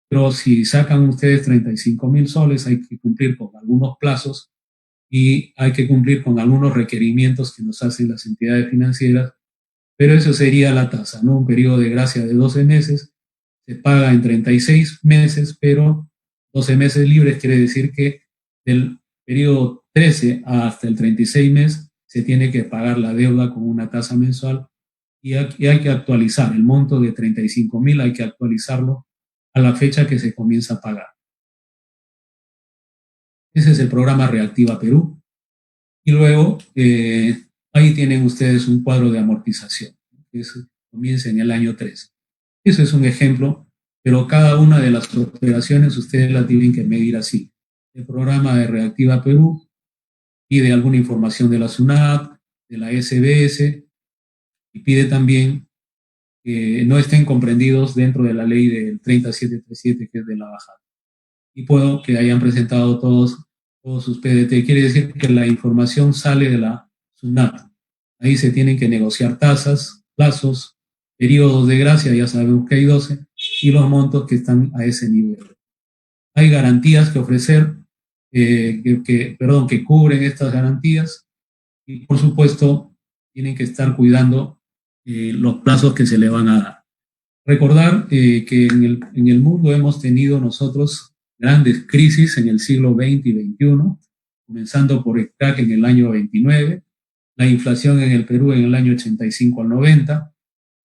pero si sacan ustedes 35.000 soles hay que cumplir con algunos plazos y hay que cumplir con algunos requerimientos que nos hacen las entidades financieras, pero eso sería la tasa, ¿no? Un periodo de gracia de 12 meses, se paga en 36 meses, pero 12 meses libres quiere decir que del periodo 13 hasta el 36 mes se tiene que pagar la deuda con una tasa mensual y hay que actualizar el monto de 35.000, hay que actualizarlo a la fecha que se comienza a pagar. Ese es el programa Reactiva Perú. Y luego ahí tienen ustedes un cuadro de amortización, que comienza en el año 3. Eso es un ejemplo, pero cada una de las operaciones ustedes la tienen que medir así. El programa de Reactiva Perú pide alguna información de la SUNAT, de la SBS, y pide también que no estén comprendidos dentro de la ley del 30737, que es de la bajada. Y puedo que hayan presentado todos sus PDT. Quiere decir que la información sale de la SUNAT. Ahí se tienen que negociar tasas, plazos, periodos de gracia, ya sabemos que hay 12, y los montos que están a ese nivel. Hay garantías que ofrecer, que cubren estas garantías, y por supuesto tienen que estar cuidando los plazos que se le van a dar. Recordar que en el mundo hemos tenido nosotros grandes crisis en el siglo XX y XXI, comenzando por el crack en el año 29, la inflación en el Perú en el año 85 al 90,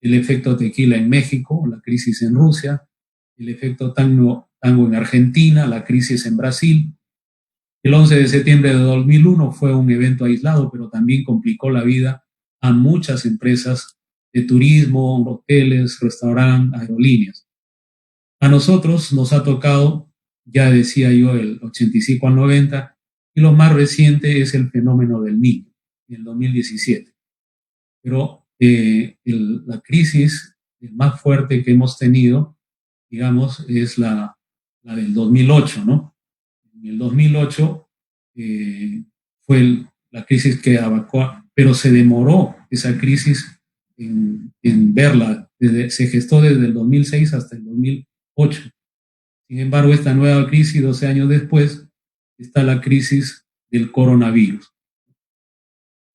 el efecto tequila en México, la crisis en Rusia, el efecto tango en Argentina, la crisis en Brasil. El 11 de septiembre de 2001 fue un evento aislado, pero también complicó la vida a muchas empresas de turismo, hoteles, restaurantes, aerolíneas. A nosotros nos ha tocado, ya decía yo, el 85 al 90, y lo más reciente es el fenómeno del Niño, en el 2017. Pero la crisis más fuerte que hemos tenido, digamos, es la del 2008, ¿no? En el 2008 fue la crisis que abarcó, pero se demoró esa crisis en verla. Se gestó desde el 2006 hasta el 2008. Sin embargo, esta nueva crisis, 12 años después, está la crisis del coronavirus.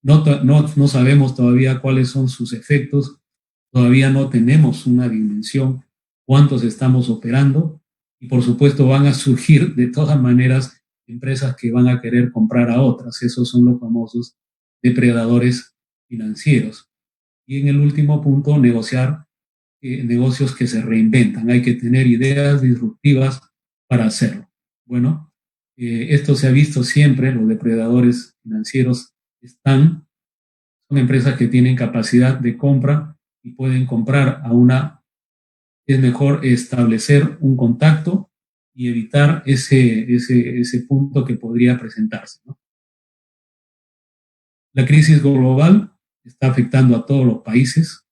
No sabemos todavía cuáles son sus efectos, todavía no tenemos una dimensión, cuántos estamos operando, y por supuesto van a surgir de todas maneras empresas que van a querer comprar a otras. Esos son los famosos depredadores financieros. Y en el último punto, negociar negocios que se reinventan. Hay que tener ideas disruptivas para hacerlo. Bueno, esto se ha visto siempre, los depredadores financieros son empresas que tienen capacidad de compra y pueden comprar es mejor establecer un contacto y evitar ese punto que podría presentarse, ¿no? La crisis global está afectando a todos los países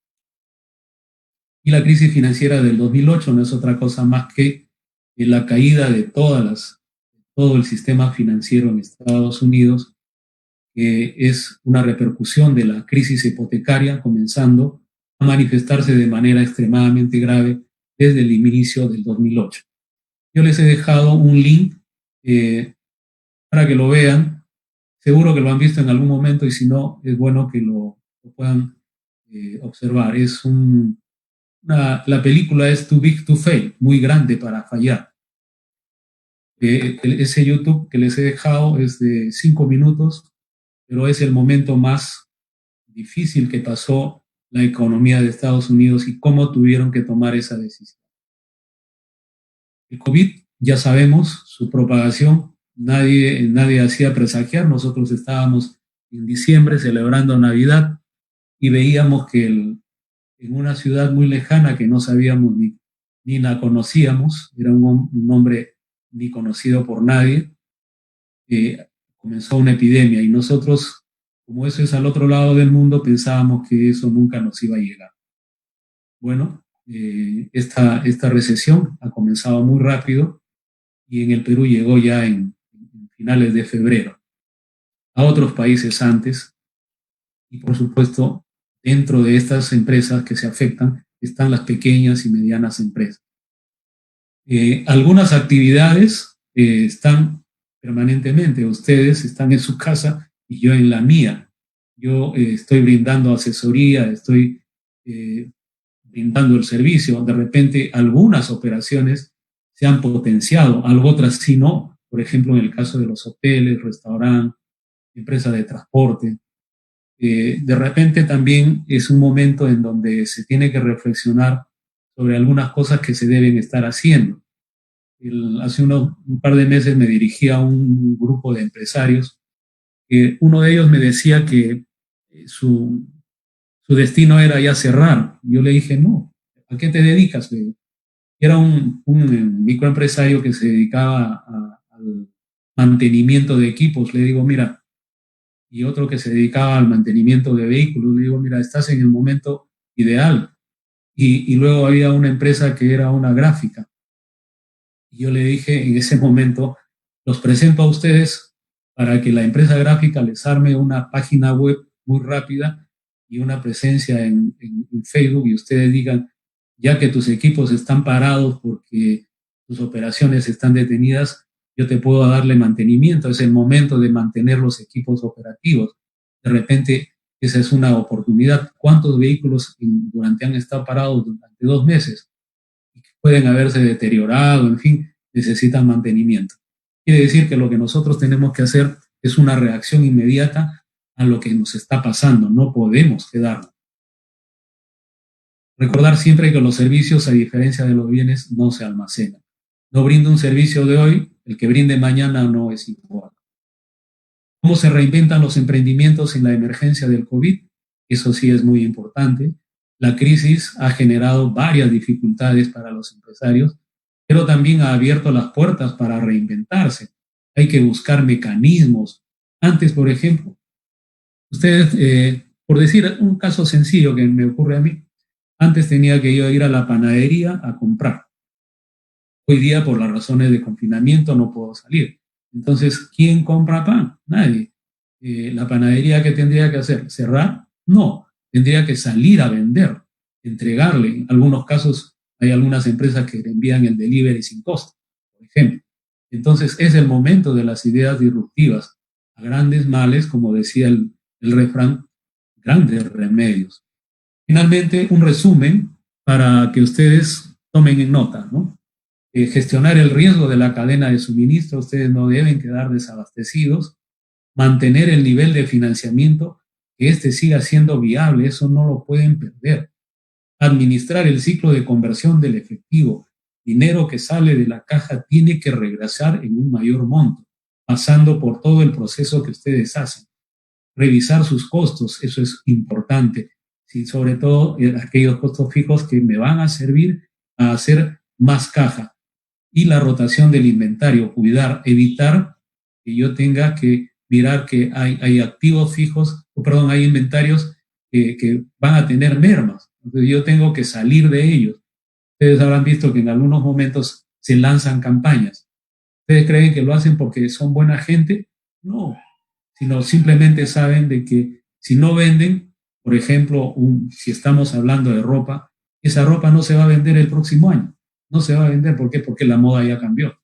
y la crisis financiera del 2008 no es otra cosa más que la caída de todo el sistema financiero en Estados Unidos, que es una repercusión de la crisis hipotecaria comenzando a manifestarse de manera extremadamente grave desde el inicio del 2008. Yo les he dejado un link para que lo vean. Seguro que lo han visto en algún momento y si no, es bueno que lo puedan observar. La película es Too Big to Fail, muy grande para fallar. Ese YouTube que les he dejado es de 5 minutos, pero es el momento más difícil que pasó la economía de Estados Unidos y cómo tuvieron que tomar esa decisión. El COVID, ya sabemos, su propagación, nadie hacía presagiar. Nosotros estábamos en diciembre celebrando Navidad y veíamos que en una ciudad muy lejana que no sabíamos ni la conocíamos, era un hombre ni conocido por nadie, comenzó una epidemia y nosotros, como eso es al otro lado del mundo, pensábamos que eso nunca nos iba a llegar. Bueno, esta recesión ha comenzado muy rápido y en el Perú llegó ya en finales de febrero. a otros países antes. Y por supuesto, dentro de estas empresas que se afectan están las pequeñas y medianas empresas. Algunas actividades están permanentemente. Ustedes están en su casa y yo en la mía. Yo estoy brindando asesoría, estoy brindando el servicio. De repente, algunas operaciones se han potenciado, otras sí no. Por ejemplo, en el caso de los hoteles, restaurantes, empresas de transporte. De repente también es un momento en donde se tiene que reflexionar sobre algunas cosas que se deben estar haciendo. Hace un par de meses me dirigí a un grupo de empresarios. Uno de ellos me decía que su destino era ya cerrar. Yo le dije, no, ¿a qué te dedicas? Era un microempresario que se dedicaba al mantenimiento de equipos. Le digo, mira, y otro que se dedicaba al mantenimiento de vehículos. Le digo, mira, estás en el momento ideal. Y luego había una empresa que era una gráfica. Y yo le dije en ese momento, los presento a ustedes para que la empresa gráfica les arme una página web muy rápida y una presencia en Facebook y ustedes digan, ya que tus equipos están parados porque tus operaciones están detenidas, yo te puedo darle mantenimiento. Es el momento de mantener los equipos operativos. De repente, esa es una oportunidad. ¿Cuántos vehículos han estado parados durante 2 meses? Pueden haberse deteriorado, en fin, necesitan mantenimiento. Quiere decir que lo que nosotros tenemos que hacer es una reacción inmediata a lo que nos está pasando. No podemos quedarnos. Recordar siempre que los servicios, a diferencia de los bienes, no se almacenan. No brindo un servicio de hoy, el que brinde mañana no es igual. ¿Cómo se reinventan los emprendimientos en la emergencia del COVID? Eso sí es muy importante. La crisis ha generado varias dificultades para los empresarios, pero también ha abierto las puertas para reinventarse. Hay que buscar mecanismos. Antes, por ejemplo, ustedes, por decir un caso sencillo que me ocurre a mí, antes tenía que yo ir a la panadería a comprar. Hoy día, por las razones de confinamiento, no puedo salir. Entonces, ¿quién compra pan? Nadie. ¿La panadería qué tendría que hacer? ¿Cerrar? No. Tendría que salir a vender, entregarle. En algunos casos hay algunas empresas que envían el delivery sin costo, por ejemplo. Entonces, es el momento de las ideas disruptivas. A grandes males, como decía el refrán, grandes remedios. Finalmente, un resumen para que ustedes tomen en nota, ¿no? Gestionar el riesgo de la cadena de suministro, ustedes no deben quedar desabastecidos, mantener el nivel de financiamiento, que este siga siendo viable, eso no lo pueden perder. Administrar el ciclo de conversión del efectivo, dinero que sale de la caja tiene que regresar en un mayor monto, pasando por todo el proceso que ustedes hacen. Revisar sus costos, eso es importante, sí, sobre todo aquellos costos fijos que me van a servir a hacer más caja. Y la rotación del inventario, cuidar, evitar que yo tenga que mirar que hay activos fijos, o perdón, hay inventarios que van a tener mermas. Entonces yo tengo que salir de ellos. Ustedes habrán visto que en algunos momentos se lanzan campañas. ¿Ustedes creen que lo hacen porque son buena gente? No, sino simplemente saben de que si no venden, por ejemplo, si estamos hablando de ropa, esa ropa no se va a vender el próximo año. No se va a vender. ¿Por qué? Porque la moda ya cambió.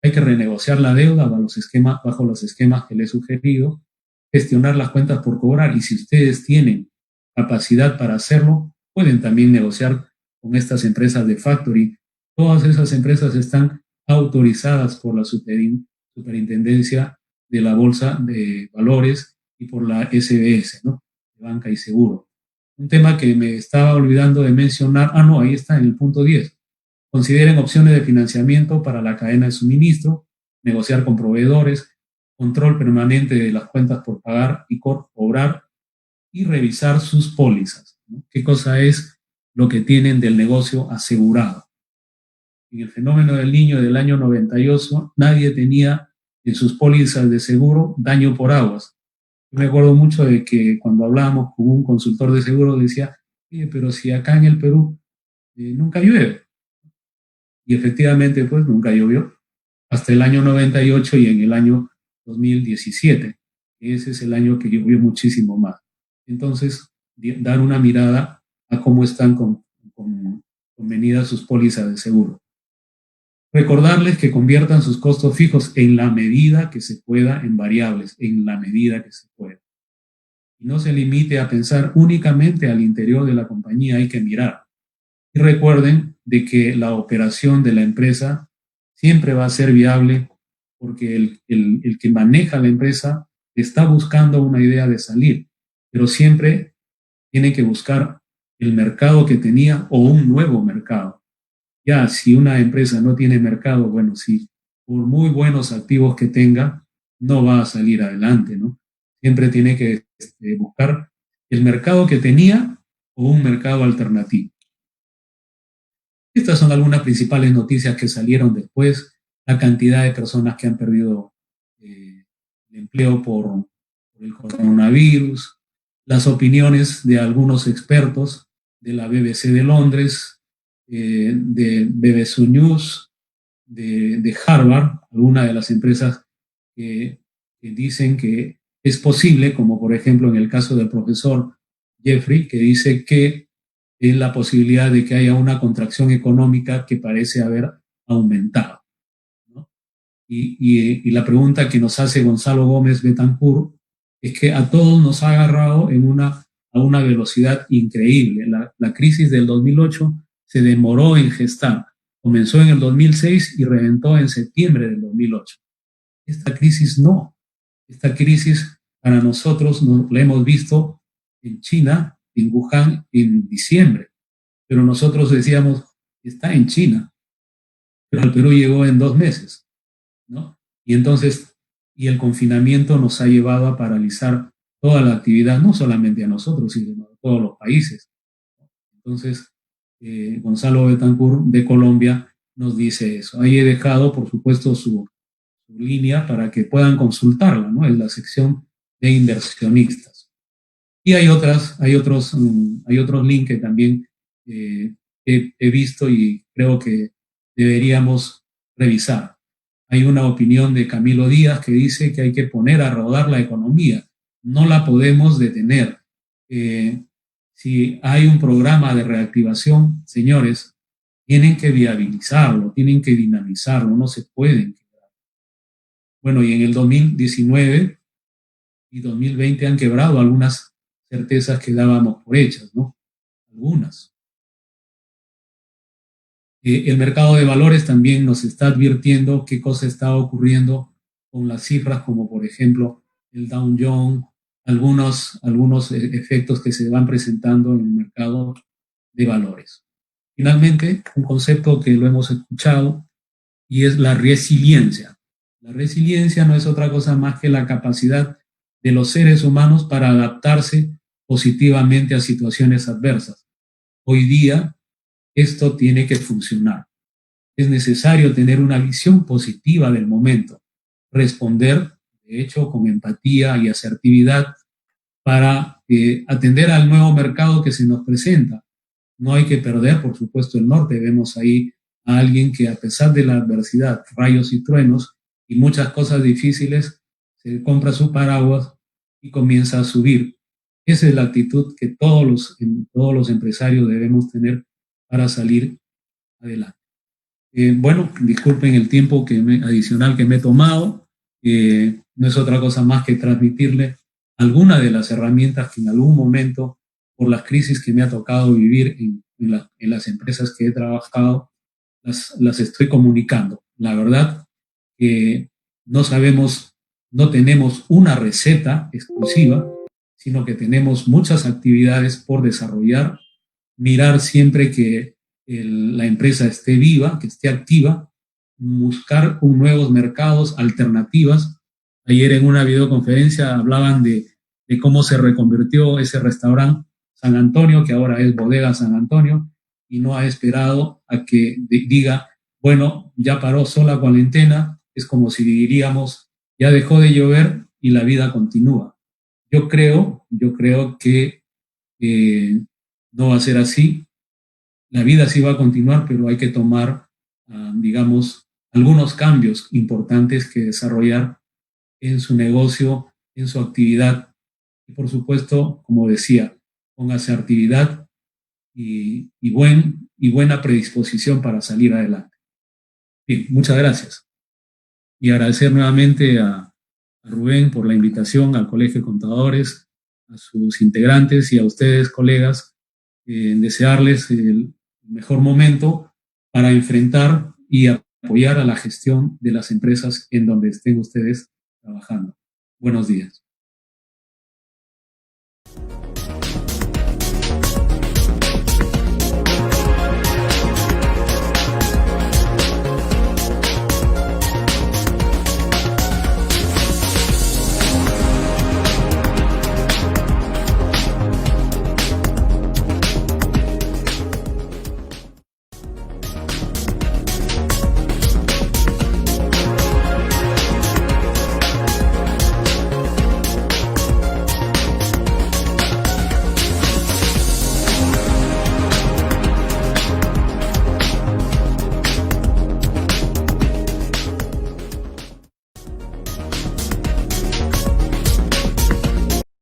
Hay que renegociar la deuda bajo los esquemas que le he sugerido, gestionar las cuentas por cobrar y si ustedes tienen capacidad para hacerlo, pueden también negociar con estas empresas de factoring. Todas esas empresas están autorizadas por la Superintendencia de la Bolsa de Valores y por la SBS, ¿no? De Banca y Seguro. Un tema que me estaba olvidando de mencionar, no, ahí está en el punto 10. Consideren opciones de financiamiento para la cadena de suministro, negociar con proveedores, control permanente de las cuentas por pagar y cobrar y revisar sus pólizas, ¿no? ¿Qué cosa es lo que tienen del negocio asegurado? En el fenómeno del Niño del año 98, nadie tenía en sus pólizas de seguro daño por aguas. Yo me acuerdo mucho de que cuando hablábamos con un consultor de seguro decía, pero si acá en el Perú nunca llueve. Y efectivamente, pues nunca llovió hasta el año 98 y en el año 2017. ese es el año que llovió muchísimo más. Entonces, dar una mirada a cómo están convenidas sus pólizas de seguro. Recordarles que conviertan sus costos fijos en la medida que se pueda en variables, en la medida que se pueda. Y no se limite a pensar únicamente al interior de la compañía, hay que mirar. Y recuerden de que la operación de la empresa siempre va a ser viable porque el que maneja la empresa está buscando una idea de salir, pero siempre tiene que buscar el mercado que tenía o un nuevo mercado. Ya, si una empresa no tiene mercado, bueno, si por muy buenos activos que tenga, no va a salir adelante, ¿no? Siempre tiene que buscar el mercado que tenía o un mercado alternativo. Estas son algunas principales noticias que salieron después, la cantidad de personas que han perdido el empleo por el coronavirus, las opiniones de algunos expertos de la BBC de Londres, de BBC News, de Harvard, algunas de las empresas que dicen que es posible, como por ejemplo en el caso del profesor Jeffrey, que dice que es la posibilidad de que haya una contracción económica que parece haber aumentado, ¿no? Y la pregunta que nos hace Gonzalo Gómez Betancourt es que a todos nos ha agarrado a una velocidad increíble. La crisis del 2008 se demoró en gestar. Comenzó en el 2006 y reventó en septiembre del 2008. Esta crisis no. Esta crisis para nosotros la hemos visto en China, en Wuhan, en diciembre. Pero nosotros decíamos, está en China. Pero al Perú llegó en 2 meses, ¿no? Y entonces, y el confinamiento nos ha llevado a paralizar toda la actividad, no solamente a nosotros, sino a todos los países. Entonces, Gonzalo Betancourt de Colombia nos dice eso. Ahí he dejado, por supuesto, su línea para que puedan consultarla, ¿no? En la sección de inversionistas. Y hay otros links que también he visto y creo que deberíamos revisar. Hay una opinión de Camilo Díaz que dice que hay que poner a rodar la economía. No la podemos detener. Si hay un programa de reactivación, señores, tienen que viabilizarlo, tienen que dinamizarlo, no se pueden quebrar. Bueno, y en el 2019 y 2020 han quebrado algunas certezas que dábamos por hechas, ¿no? Algunas. El mercado de valores también nos está advirtiendo qué cosa está ocurriendo con las cifras, como por ejemplo el Dow Jones, algunos efectos que se van presentando en el mercado de valores. Finalmente, un concepto que lo hemos escuchado y es la resiliencia. La resiliencia no es otra cosa más que la capacidad de los seres humanos para adaptarse positivamente a situaciones adversas. Hoy día, esto tiene que funcionar. Es necesario tener una visión positiva del momento, responder, de hecho, con empatía y asertividad para atender al nuevo mercado que se nos presenta. No hay que perder, por supuesto, el norte. Vemos ahí a alguien que a pesar de la adversidad, rayos y truenos y muchas cosas difíciles, se compra su paraguas y comienza a subir. Esa es la actitud que todos los empresarios debemos tener para salir adelante. Bueno, disculpen el tiempo adicional que me he tomado. No es otra cosa más que transmitirle algunas de las herramientas que en algún momento, por las crisis que me ha tocado vivir en las empresas que he trabajado, las estoy comunicando. La verdad que no tenemos una receta exclusiva, sino que tenemos muchas actividades por desarrollar, mirar siempre que la empresa esté viva, que esté activa, buscar nuevos mercados, alternativas. Ayer en una videoconferencia hablaban de cómo se reconvirtió ese restaurante San Antonio, que ahora es Bodega San Antonio, y no ha esperado a que diga, bueno, ya paró sola cuarentena, es como si diríamos, ya dejó de llover y la vida continúa. Yo creo que no va a ser así. La vida sí va a continuar, pero hay que tomar, digamos, algunos cambios importantes que desarrollar en su negocio en su actividad. Y por supuesto, como decía, con asertividad y buena predisposición para salir adelante. Bien, muchas gracias. Y agradecer nuevamente a Rubén por la invitación al Colegio de Contadores, a sus integrantes y a ustedes, colegas, en desearles el mejor momento para enfrentar y apoyar a la gestión de las empresas en donde estén ustedes trabajando. Buenos días.